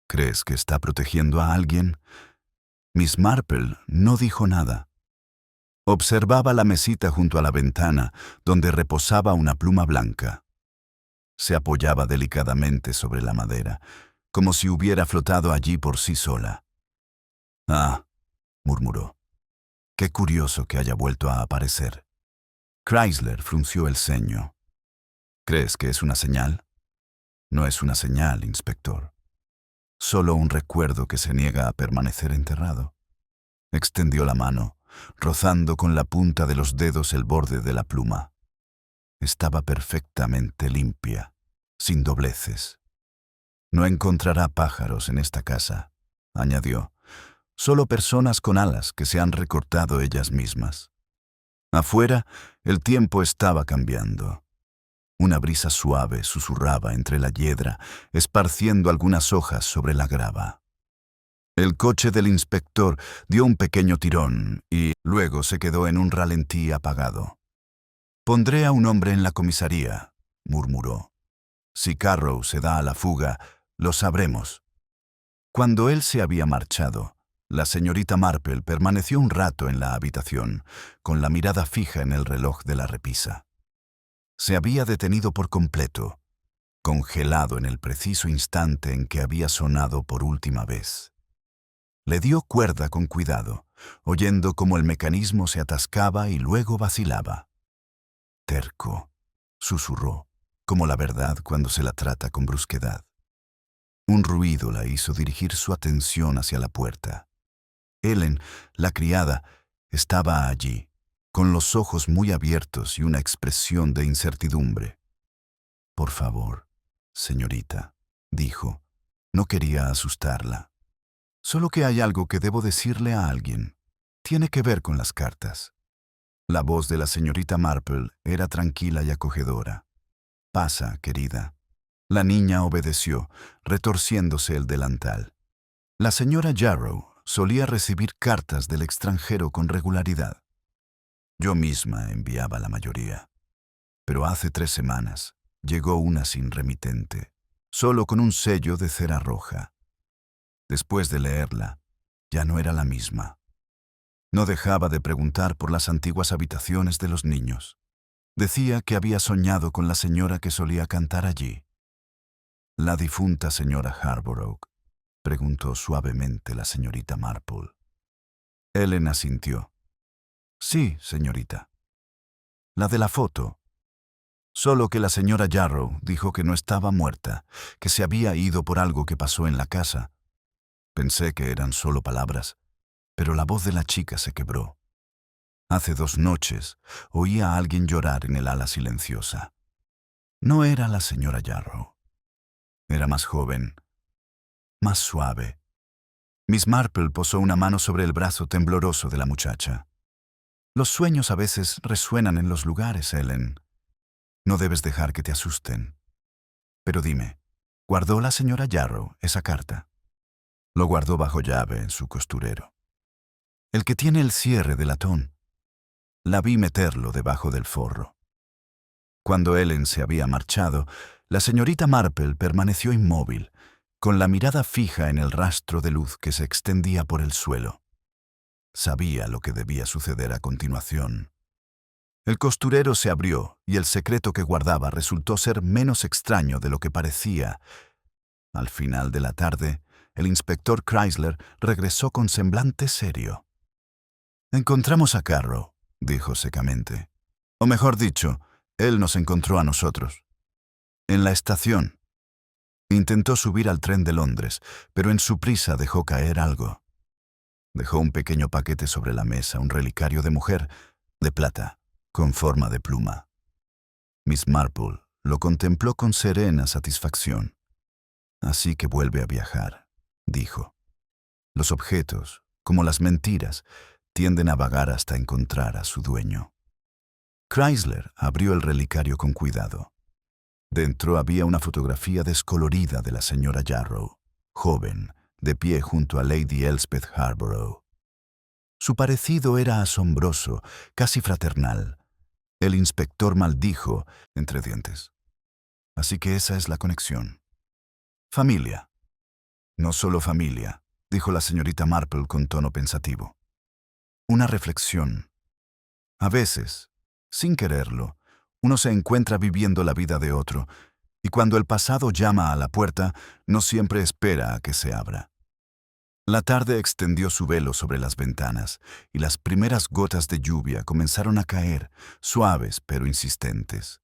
«¿Crees que está protegiendo a alguien?» Miss Marple no dijo nada. Observaba la mesita junto a la ventana, donde reposaba una pluma blanca. Se apoyaba delicadamente sobre la madera, como si hubiera flotado allí por sí sola. «Ah», murmuró, «qué curioso que haya vuelto a aparecer». Chrysler frunció el ceño. «¿Crees que es una señal?» «No es una señal, inspector. Solo un recuerdo que se niega a permanecer enterrado». Extendió la mano, rozando con la punta de los dedos el borde de la pluma. Estaba perfectamente limpia, sin dobleces. «No encontrará pájaros en esta casa», añadió, «solo personas con alas que se han recortado ellas mismas». Afuera, el tiempo estaba cambiando. Una brisa suave susurraba entre la hiedra, esparciendo algunas hojas sobre la grava. El coche del inspector dio un pequeño tirón y luego se quedó en un ralentí apagado. «Pondré a un hombre en la comisaría», murmuró. «Si Carrow se da a la fuga, lo sabremos». Cuando él se había marchado, la señorita Marple permaneció un rato en la habitación, con la mirada fija en el reloj de la repisa. Se había detenido por completo, congelado en el preciso instante en que había sonado por última vez. Le dio cuerda con cuidado, oyendo cómo el mecanismo se atascaba y luego vacilaba. «Terco», susurró, como la verdad cuando se la trata con brusquedad. Un ruido la hizo dirigir su atención hacia la puerta. Ellen, la criada, estaba allí, con los ojos muy abiertos y una expresión de incertidumbre. «Por favor, señorita», dijo. No quería asustarla. «Solo que hay algo que debo decirle a alguien. Tiene que ver con las cartas». La voz de la señorita Marple era tranquila y acogedora. «Pasa, querida». La niña obedeció, retorciéndose el delantal. La señora Jarrow solía recibir cartas del extranjero con regularidad. Yo misma enviaba la mayoría. Pero hace 3 semanas llegó una sin remitente, solo con un sello de cera roja. Después de leerla, ya no era la misma. No dejaba de preguntar por las antiguas habitaciones de los niños. Decía que había soñado con la señora que solía cantar allí. «¿La difunta señora Harborough?», preguntó suavemente la señorita Marple. Ellen asintió. «Sí, señorita». «La de la foto». Solo que la señora Jarrow dijo que no estaba muerta, que se había ido por algo que pasó en la casa. Pensé que eran solo palabras, pero la voz de la chica se quebró. Hace 2 noches oí a alguien llorar en el ala silenciosa. No era la señora Jarrow. Era más joven, más suave. Miss Marple posó una mano sobre el brazo tembloroso de la muchacha. «Los sueños a veces resuenan en los lugares, Ellen. No debes dejar que te asusten. Pero dime, ¿Guardó la señora Yarrow esa carta? Lo guardó bajo llave en su costurero. El que tiene el cierre de latón. La vi meterlo debajo del forro. Cuando Ellen se había marchado, la señorita Marple permaneció inmóvil, con la mirada fija en el rastro de luz que se extendía por el suelo. Sabía lo que debía suceder a continuación. El costurero se abrió y el secreto que guardaba resultó ser menos extraño de lo que parecía. Al final de la tarde, el inspector Chrysler regresó con semblante serio. «Encontramos a Carroll», dijo secamente. «O mejor dicho, él nos encontró a nosotros. En la estación. Intentó subir al tren de Londres, pero en su prisa dejó caer algo. Dejó un pequeño paquete sobre la mesa, un relicario de mujer, de plata, con forma de pluma. Miss Marple lo contempló con serena satisfacción. «Así que vuelve a viajar», dijo. «Los objetos, como las mentiras, tienden a vagar hasta encontrar a su dueño». Chrysler abrió el relicario con cuidado. Dentro había una fotografía descolorida de la señora Yarrow, joven, de pie junto a Lady Elspeth Harborough. Su parecido era asombroso, casi fraternal. El inspector maldijo entre dientes. «Así que esa es la conexión. Familia». «No solo familia», dijo la señorita Marple con tono pensativo. «Una reflexión. A veces, sin quererlo, uno se encuentra viviendo la vida de otro, y cuando el pasado llama a la puerta, no siempre espera a que se abra». La tarde extendió su velo sobre las ventanas, y las primeras gotas de lluvia comenzaron a caer, suaves pero insistentes.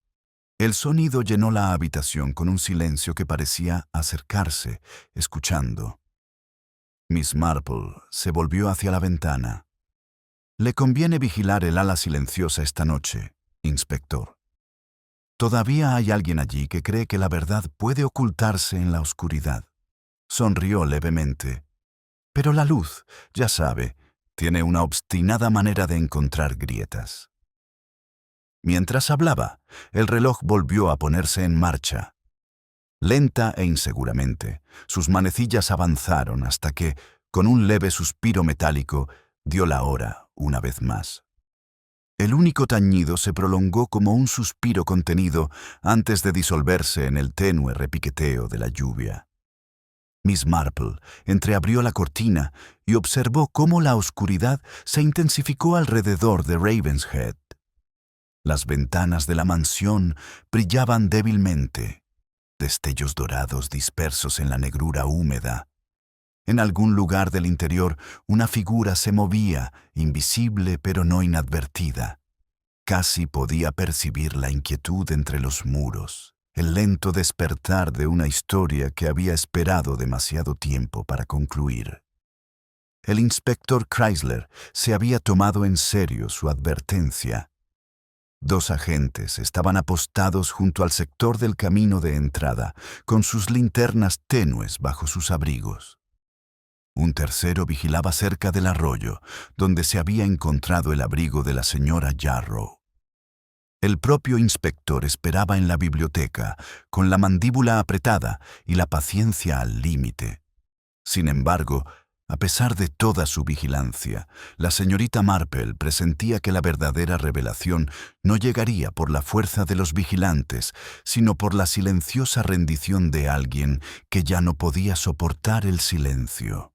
El sonido llenó la habitación con un silencio que parecía acercarse, escuchando. Miss Marple se volvió hacia la ventana. «Le conviene vigilar el ala silenciosa esta noche, inspector. Todavía hay alguien allí que cree que la verdad puede ocultarse en la oscuridad». Sonrió levemente. «Pero la luz, ya sabe, tiene una obstinada manera de encontrar grietas». Mientras hablaba, el reloj volvió a ponerse en marcha. Lenta e inseguramente, sus manecillas avanzaron hasta que, con un leve suspiro metálico, dio la hora una vez más. El único tañido se prolongó como un suspiro contenido antes de disolverse en el tenue repiqueteo de la lluvia. Miss Marple entreabrió la cortina y observó cómo la oscuridad se intensificó alrededor de Ravenshead. Las ventanas de la mansión brillaban débilmente, destellos dorados dispersos en la negrura húmeda. En algún lugar del interior una figura se movía, invisible pero no inadvertida. Casi podía percibir la inquietud entre los muros, el lento despertar de una historia que había esperado demasiado tiempo para concluir. El inspector Chrysler se había tomado en serio su advertencia. 2 agentes estaban apostados junto al sector del camino de entrada, con sus linternas tenues bajo sus abrigos. Un tercero vigilaba cerca del arroyo, donde se había encontrado el abrigo de la señora Yarrow. El propio inspector esperaba en la biblioteca, con la mandíbula apretada y la paciencia al límite. Sin embargo, a pesar de toda su vigilancia, la señorita Marple presentía que la verdadera revelación no llegaría por la fuerza de los vigilantes, sino por la silenciosa rendición de alguien que ya no podía soportar el silencio.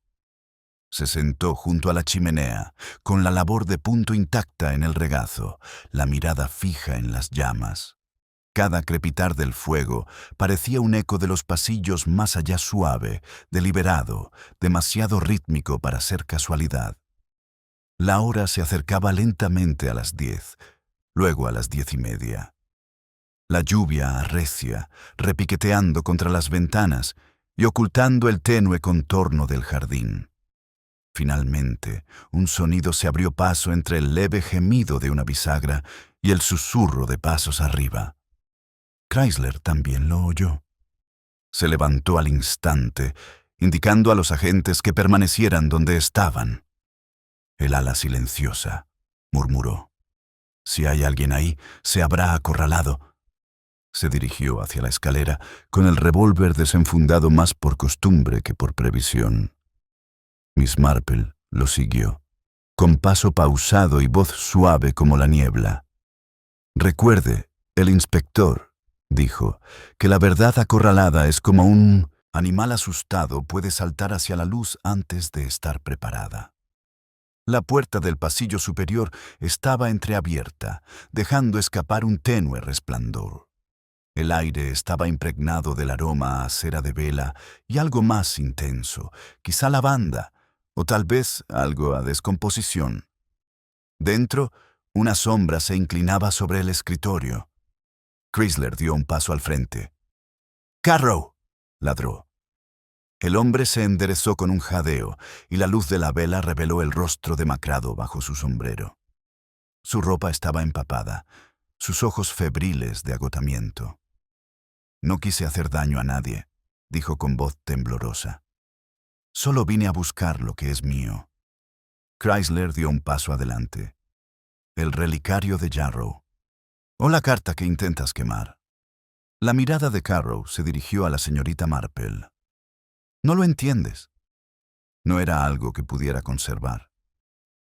Se sentó junto a la chimenea, con la labor de punto intacta en el regazo, la mirada fija en las llamas. Cada crepitar del fuego parecía un eco de los pasillos más allá suave, deliberado, demasiado rítmico para ser casualidad. La hora se acercaba lentamente a las 10, luego a las 10:30. La lluvia arrecia, repiqueteando contra las ventanas y ocultando el tenue contorno del jardín. Finalmente, un sonido se abrió paso entre el leve gemido de una bisagra y el susurro de pasos arriba. Chrysler también lo oyó. Se levantó al instante, indicando a los agentes que permanecieran donde estaban. «El ala silenciosa», murmuró. «Si hay alguien ahí, se habrá acorralado». Se dirigió hacia la escalera con el revólver desenfundado más por costumbre que por previsión. Miss Marple lo siguió, con paso pausado y voz suave como la niebla. «Recuerde, el inspector», dijo, «que la verdad acorralada es como un animal asustado puede saltar hacia la luz antes de estar preparada». La puerta del pasillo superior estaba entreabierta, dejando escapar un tenue resplandor. El aire estaba impregnado del aroma a cera de vela y algo más intenso, quizá lavanda, o tal vez algo a descomposición. Dentro, una sombra se inclinaba sobre el escritorio. Chrysler dio un paso al frente. «¡Carrow!», ladró. El hombre se enderezó con un jadeo y la luz de la vela reveló el rostro demacrado bajo su sombrero. Su ropa estaba empapada, sus ojos febriles de agotamiento. «No quise hacer daño a nadie», dijo con voz temblorosa. «Solo vine a buscar lo que es mío». Chrysler dio un paso adelante. «El relicario de Jarrow. O la carta que intentas quemar». La mirada de Carrow se dirigió a la señorita Marple. «No lo entiendes». No era algo que pudiera conservar.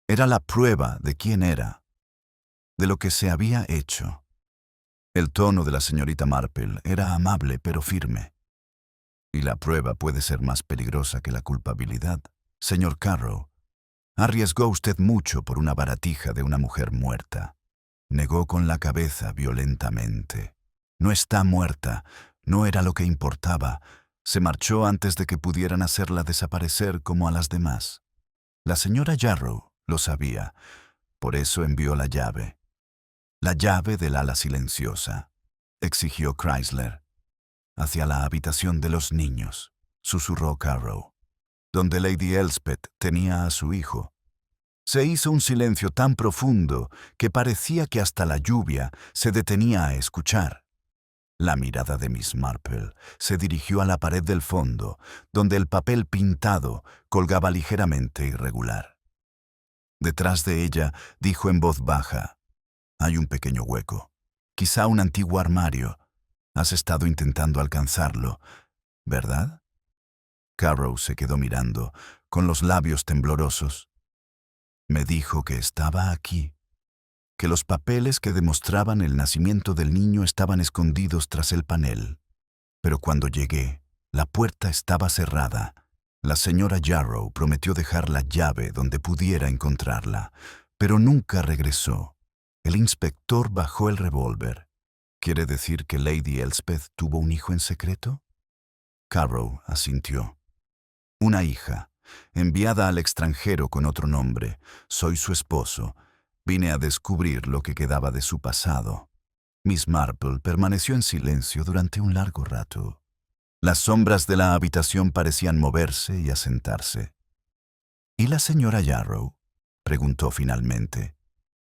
Era la prueba de quién era, de lo que se había hecho. El tono de la señorita Marple era amable pero firme. «Y la prueba puede ser más peligrosa que la culpabilidad. Señor Carrow, arriesgó usted mucho por una baratija de una mujer muerta». Negó con la cabeza violentamente. «No está muerta, no era lo que importaba. Se marchó antes de que pudieran hacerla desaparecer como a las demás. La señora Jarrow lo sabía, por eso envió la llave». «La llave del ala silenciosa», exigió Chrysler. «Hacia la habitación de los niños», susurró Carrow, «donde Lady Elspeth tenía a su hijo». Se hizo un silencio tan profundo que parecía que hasta la lluvia se detenía a escuchar. La mirada de Miss Marple se dirigió a la pared del fondo, donde el papel pintado colgaba ligeramente irregular. Detrás de ella dijo en voz baja: «Hay un pequeño hueco, quizá un antiguo armario. Has estado intentando alcanzarlo, ¿verdad?». Carrow se quedó mirando, con los labios temblorosos. «Me dijo que estaba aquí, que los papeles que demostraban el nacimiento del niño estaban escondidos tras el panel. Pero cuando llegué, la puerta estaba cerrada. La señora Jarrow prometió dejar la llave donde pudiera encontrarla, pero nunca regresó». El inspector bajó el revólver. «¿Quiere decir que Lady Elspeth tuvo un hijo en secreto?». Carrow asintió. «Una hija, enviada al extranjero con otro nombre. Soy su esposo. Vine a descubrir lo que quedaba de su pasado». Miss Marple permaneció en silencio durante un largo rato. Las sombras de la habitación parecían moverse y asentarse. «¿Y la señora Jarrow?», preguntó finalmente.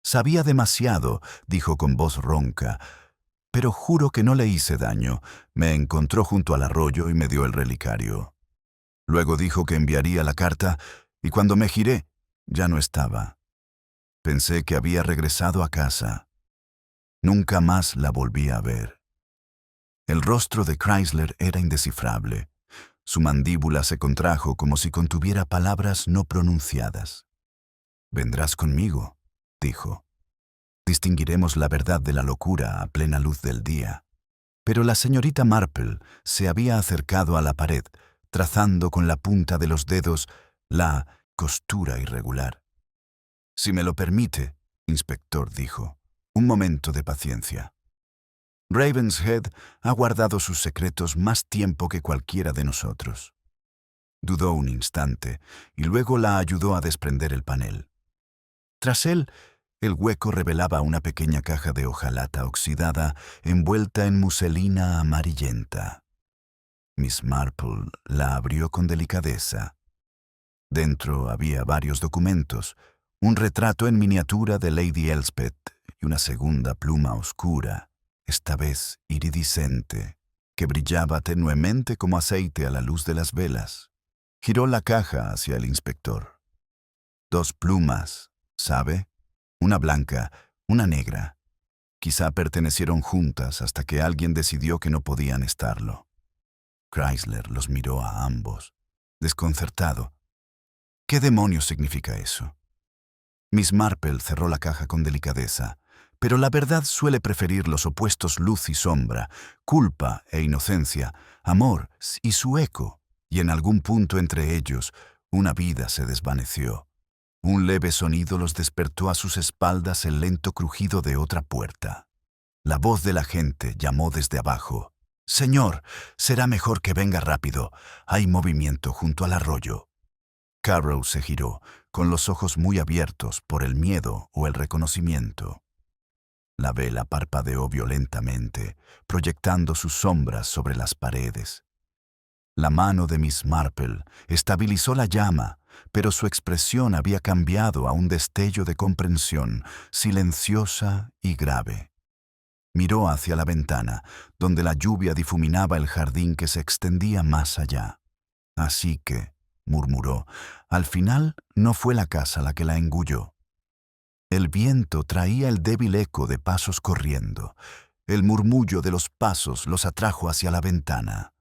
«Sabía demasiado», dijo con voz ronca, «pero juro que no le hice daño. Me encontró junto al arroyo y me dio el relicario. Luego dijo que enviaría la carta, y cuando me giré, ya no estaba. Pensé que había regresado a casa. Nunca más la volví a ver». El rostro de Chrysler era indescifrable. Su mandíbula se contrajo como si contuviera palabras no pronunciadas. «Vendrás conmigo», dijo. «Distinguiremos la verdad de la locura a plena luz del día». Pero la señorita Marple se había acercado a la pared, trazando con la punta de los dedos la costura irregular. «Si me lo permite», inspector dijo, «un momento de paciencia. Ravenshead ha guardado sus secretos más tiempo que cualquiera de nosotros». Dudó un instante y luego la ayudó a desprender el panel. Tras él, el hueco revelaba una pequeña caja de hojalata oxidada envuelta en muselina amarillenta. Miss Marple la abrió con delicadeza. Dentro había varios documentos, un retrato en miniatura de Lady Elspeth y una segunda pluma oscura, esta vez iridiscente, que brillaba tenuemente como aceite a la luz de las velas. Giró la caja hacia el inspector. «2 plumas, ¿sabe? Una blanca, una negra. Quizá pertenecieron juntas hasta que alguien decidió que no podían estarlo. Chrysler los miró a ambos, desconcertado. ¿Qué demonios significa eso? Miss Marple cerró la caja con delicadeza, pero la verdad suele preferir los opuestos luz y sombra, culpa e inocencia, amor y su eco, y en algún punto entre ellos, una vida se desvaneció. Un leve sonido los despertó a sus espaldas el lento crujido de otra puerta. La voz del agente llamó desde abajo. «Señor, será mejor que venga rápido. Hay movimiento junto al arroyo». Carrow se giró, con los ojos muy abiertos por el miedo o el reconocimiento. La vela parpadeó violentamente, proyectando sus sombras sobre las paredes. La mano de Miss Marple estabilizó la llama, pero su expresión había cambiado a un destello de comprensión, silenciosa y grave. Miró hacia la ventana, donde la lluvia difuminaba el jardín que se extendía más allá. «Así que», murmuró, «al final no fue la casa la que la engulló». El viento traía el débil eco de pasos corriendo. El murmullo de los pasos los atrajo hacia la ventana.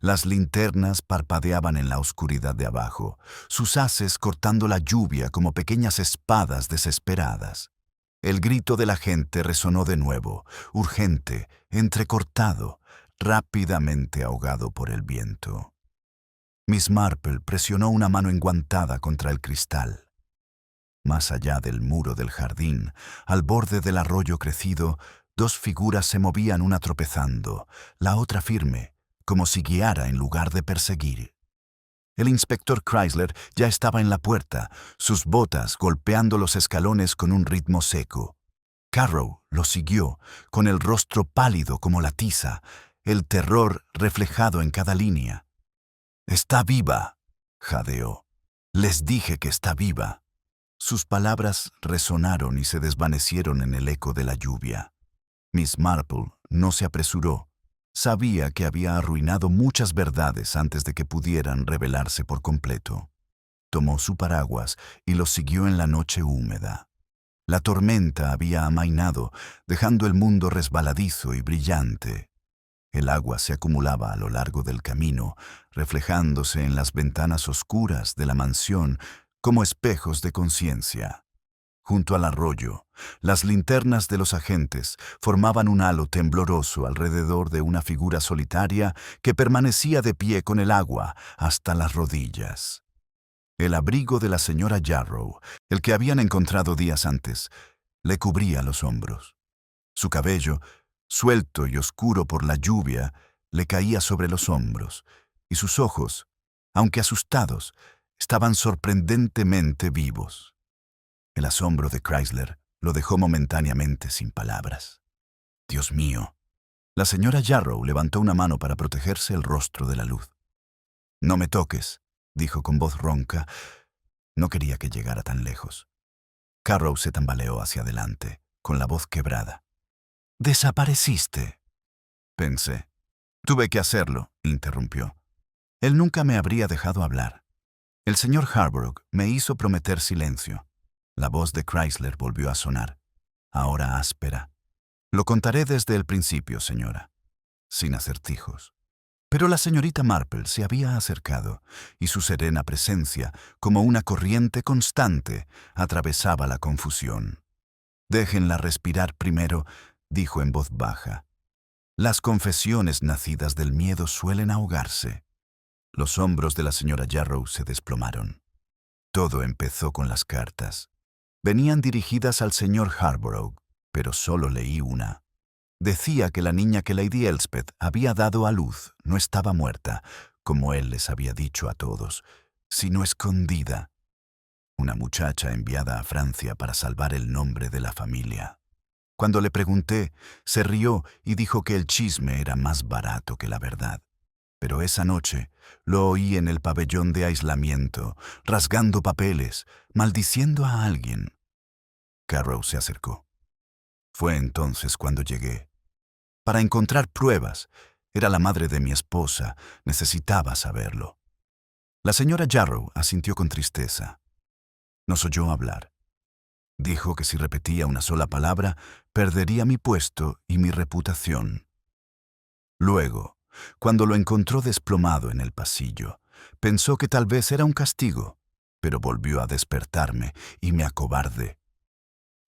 Las linternas parpadeaban en la oscuridad de abajo, sus haces cortando la lluvia como pequeñas espadas desesperadas. El grito de la gente resonó de nuevo, urgente, entrecortado, rápidamente ahogado por el viento. Miss Marple presionó una mano enguantada contra el cristal. Más allá del muro del jardín, al borde del arroyo crecido, dos figuras se movían, una tropezando, la otra firme, como si guiara en lugar de perseguir. El inspector Chrysler ya estaba en la puerta, sus botas golpeando los escalones con un ritmo seco. Carrow lo siguió, con el rostro pálido como la tiza, el terror reflejado en cada línea. «Está viva», jadeó. «Les dije que está viva». Sus palabras resonaron y se desvanecieron en el eco de la lluvia. Miss Marple no se apresuró. Sabía que había arruinado muchas verdades antes de que pudieran revelarse por completo. Tomó su paraguas y lo siguió en la noche húmeda. La tormenta había amainado, dejando el mundo resbaladizo y brillante. El agua se acumulaba a lo largo del camino, reflejándose en las ventanas oscuras de la mansión como espejos de conciencia. Junto al arroyo, las linternas de los agentes formaban un halo tembloroso alrededor de una figura solitaria que permanecía de pie con el agua hasta las rodillas. El abrigo de la señora Jarrow, el que habían encontrado días antes, le cubría los hombros. Su cabello, suelto y oscuro por la lluvia, le caía sobre los hombros, y sus ojos, aunque asustados, estaban sorprendentemente vivos. El asombro de Chrysler lo dejó momentáneamente sin palabras. «Dios mío». La señora Jarrow levantó una mano para protegerse el rostro de la luz. «No me toques», dijo con voz ronca. No quería que llegara tan lejos. Carrow se tambaleó hacia adelante, con la voz quebrada. «Desapareciste», pensé. «Tuve que hacerlo», interrumpió. Él nunca me habría dejado hablar. El señor Harborough me hizo prometer silencio. La voz de Chrysler volvió a sonar, ahora áspera. «Lo contaré desde el principio, señora», sin acertijos. Pero la señorita Marple se había acercado, y su serena presencia, como una corriente constante, atravesaba la confusión. «Déjenla respirar primero», dijo en voz baja. «Las confesiones nacidas del miedo suelen ahogarse». Los hombros de la señora Jarrow se desplomaron. Todo empezó con las cartas. Venían dirigidas al señor Harborough, pero solo leí una. Decía que la niña que Lady Elspeth había dado a luz no estaba muerta, como él les había dicho a todos, sino escondida. Una muchacha enviada a Francia para salvar el nombre de la familia. Cuando le pregunté, se rió y dijo que el chisme era más barato que la verdad. Pero esa noche lo oí en el pabellón de aislamiento, rasgando papeles, maldiciendo a alguien. Carrow se acercó. Fue entonces cuando llegué. Para encontrar pruebas, era la madre de mi esposa, necesitaba saberlo. La señora Jarrow asintió con tristeza. Nos oyó hablar. Dijo que si repetía una sola palabra, perdería mi puesto y mi reputación. Luego, cuando lo encontró desplomado en el pasillo, pensó que tal vez era un castigo, pero volvió a despertarme y me acobardé.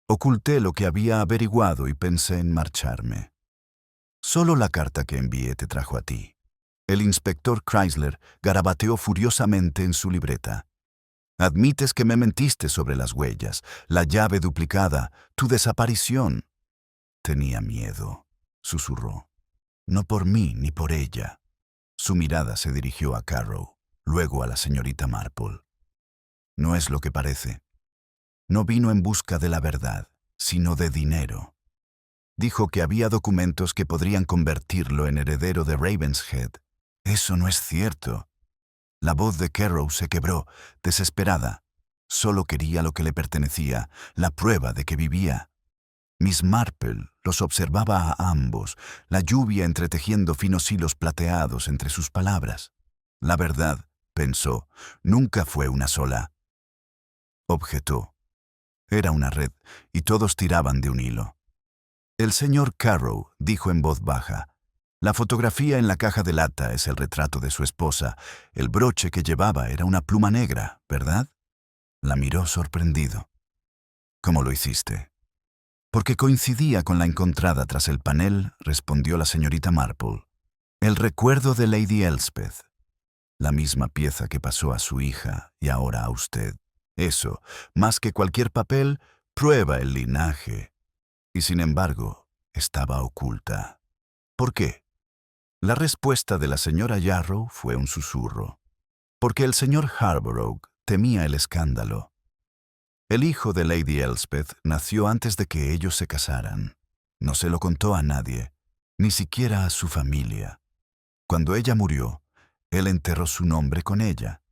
Oculté lo que había averiguado y pensé en marcharme. Solo la carta que envié te trajo a ti. El inspector Chrysler garabateó furiosamente en su libreta. Admites que me mentiste sobre las huellas, la llave duplicada, tu desaparición. Tenía miedo, susurró. No por mí ni por ella. Su mirada se dirigió a Carrow, luego a la señorita Marple. No es lo que parece. No vino en busca de la verdad, sino de dinero. Dijo que había documentos que podrían convertirlo en heredero de Ravenshead. Eso no es cierto. La voz de Carrow se quebró, desesperada. Solo quería lo que le pertenecía, la prueba de que vivía. Miss Marple los observaba a ambos, la lluvia entretejiendo finos hilos plateados entre sus palabras. La verdad, pensó, nunca fue una sola. Objetó. Era una red, y todos tiraban de un hilo. El señor Carrow dijo en voz baja, la fotografía en la caja de lata es el retrato de su esposa. El broche que llevaba era una pluma negra, ¿verdad? La miró sorprendido. ¿Cómo lo hiciste? Porque coincidía con la encontrada tras el panel, respondió la señorita Marple. El recuerdo de Lady Elspeth. La misma pieza que pasó a su hija y ahora a usted. Eso, más que cualquier papel, prueba el linaje. Y sin embargo, estaba oculta. ¿Por qué? La respuesta de la señora Yarrow fue un susurro. Porque el señor Harborough temía el escándalo. El hijo de Lady Elspeth nació antes de que ellos se casaran. No se lo contó a nadie, ni siquiera a su familia. Cuando ella murió, él enterró su nombre con ella.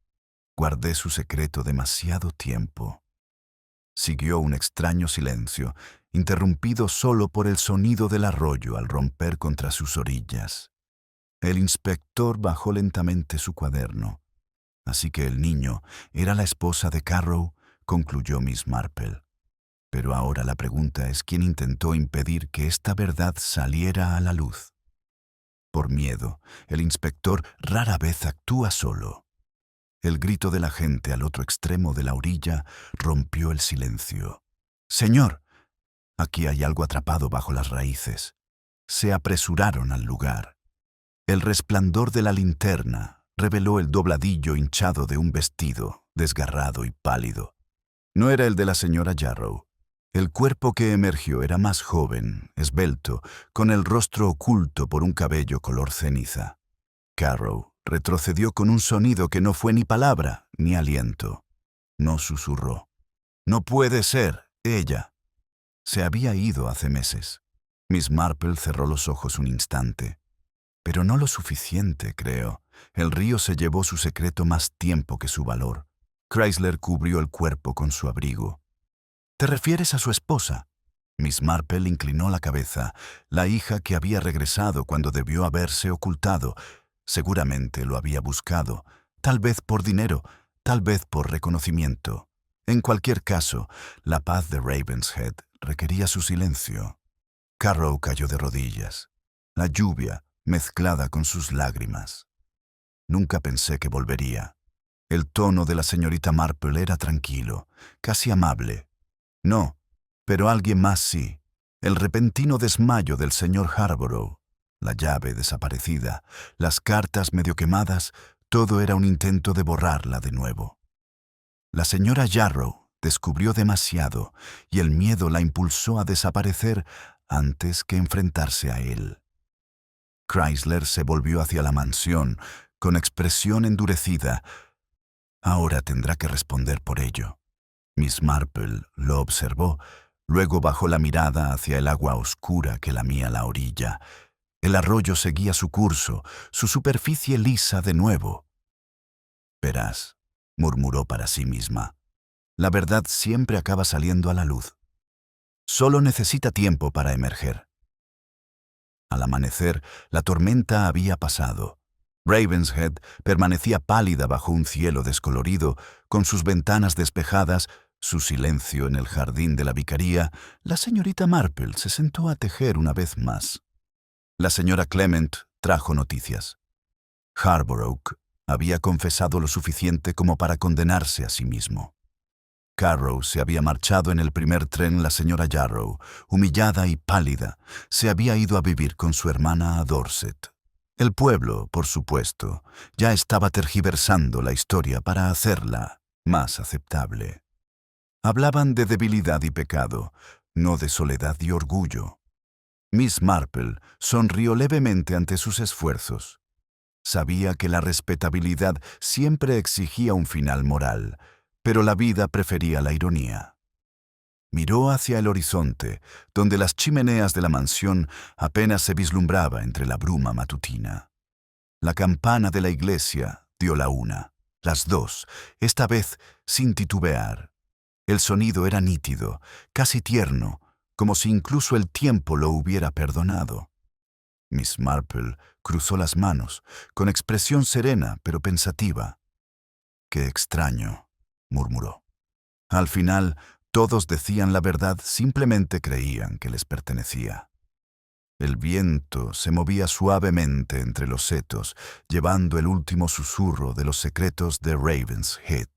Guardé su secreto demasiado tiempo. Siguió un extraño silencio, interrumpido solo por el sonido del arroyo al romper contra sus orillas. El inspector bajó lentamente su cuaderno. Así que el niño era la esposa de Carrow, concluyó Miss Marple. Pero ahora la pregunta es quién intentó impedir que esta verdad saliera a la luz. Por miedo, el inspector rara vez actúa solo. El grito de la gente al otro extremo de la orilla rompió el silencio. «Señor, aquí hay algo atrapado bajo las raíces». Se apresuraron al lugar. El resplandor de la linterna reveló el dobladillo hinchado de un vestido, desgarrado y pálido. No era el de la señora Yarrow. El cuerpo que emergió era más joven, esbelto, con el rostro oculto por un cabello color ceniza. Carrow retrocedió con un sonido que no fue ni palabra ni aliento. No susurró. «No puede ser, ella». Se había ido hace meses. Miss Marple cerró los ojos un instante. Pero no lo suficiente, creo. El río se llevó su secreto más tiempo que su valor. Chrysler cubrió el cuerpo con su abrigo. ¿Te refieres a su esposa? Miss Marple inclinó la cabeza, la hija que había regresado cuando debió haberse ocultado. Seguramente lo había buscado, tal vez por dinero, tal vez por reconocimiento. En cualquier caso, la paz de Ravenshead requería su silencio. Carrow cayó de rodillas. La lluvia, mezclada con sus lágrimas. Nunca pensé que volvería. El tono de la señorita Marple era tranquilo, casi amable. No, pero alguien más sí. El repentino desmayo del señor Harborough, la llave desaparecida, las cartas medio quemadas, todo era un intento de borrarla de nuevo. La señora Yarrow descubrió demasiado y el miedo la impulsó a desaparecer antes que enfrentarse a él. Chrysler se volvió hacia la mansión, con expresión endurecida. Ahora tendrá que responder por ello. Miss Marple lo observó, luego bajó la mirada hacia el agua oscura que lamía la orilla. El arroyo seguía su curso, su superficie lisa de nuevo. «Verás», murmuró para sí misma, «la verdad siempre acaba saliendo a la luz. Solo necesita tiempo para emerger». Al amanecer, la tormenta había pasado. Ravenshead permanecía pálida bajo un cielo descolorido, con sus ventanas despejadas, Su silencio en el jardín de la vicaría, la señorita Marple se sentó a tejer una vez más. La señora Clement trajo noticias. Harborough había confesado lo suficiente como para condenarse a sí mismo. Carrow se había marchado en el primer tren. La señora Yarrow, humillada y pálida, se había ido a vivir con su hermana a Dorset. El pueblo, por supuesto, ya estaba tergiversando la historia para hacerla más aceptable. Hablaban de debilidad y pecado, no de soledad y orgullo. Miss Marple sonrió levemente ante sus esfuerzos. Sabía que la respetabilidad siempre exigía un final moral, pero la vida prefería la ironía. Miró hacia el horizonte, donde las chimeneas de la mansión apenas se vislumbraba entre la bruma matutina. La campana de la iglesia dio la una, las dos, esta vez sin titubear. El sonido era nítido, casi tierno, como si incluso el tiempo lo hubiera perdonado. Miss Marple cruzó las manos, con expresión serena pero pensativa. «Qué extraño», murmuró. Al final, todos decían la verdad, simplemente creían que les pertenecía. El viento se movía suavemente entre los setos, llevando el último susurro de los secretos de Ravenshead.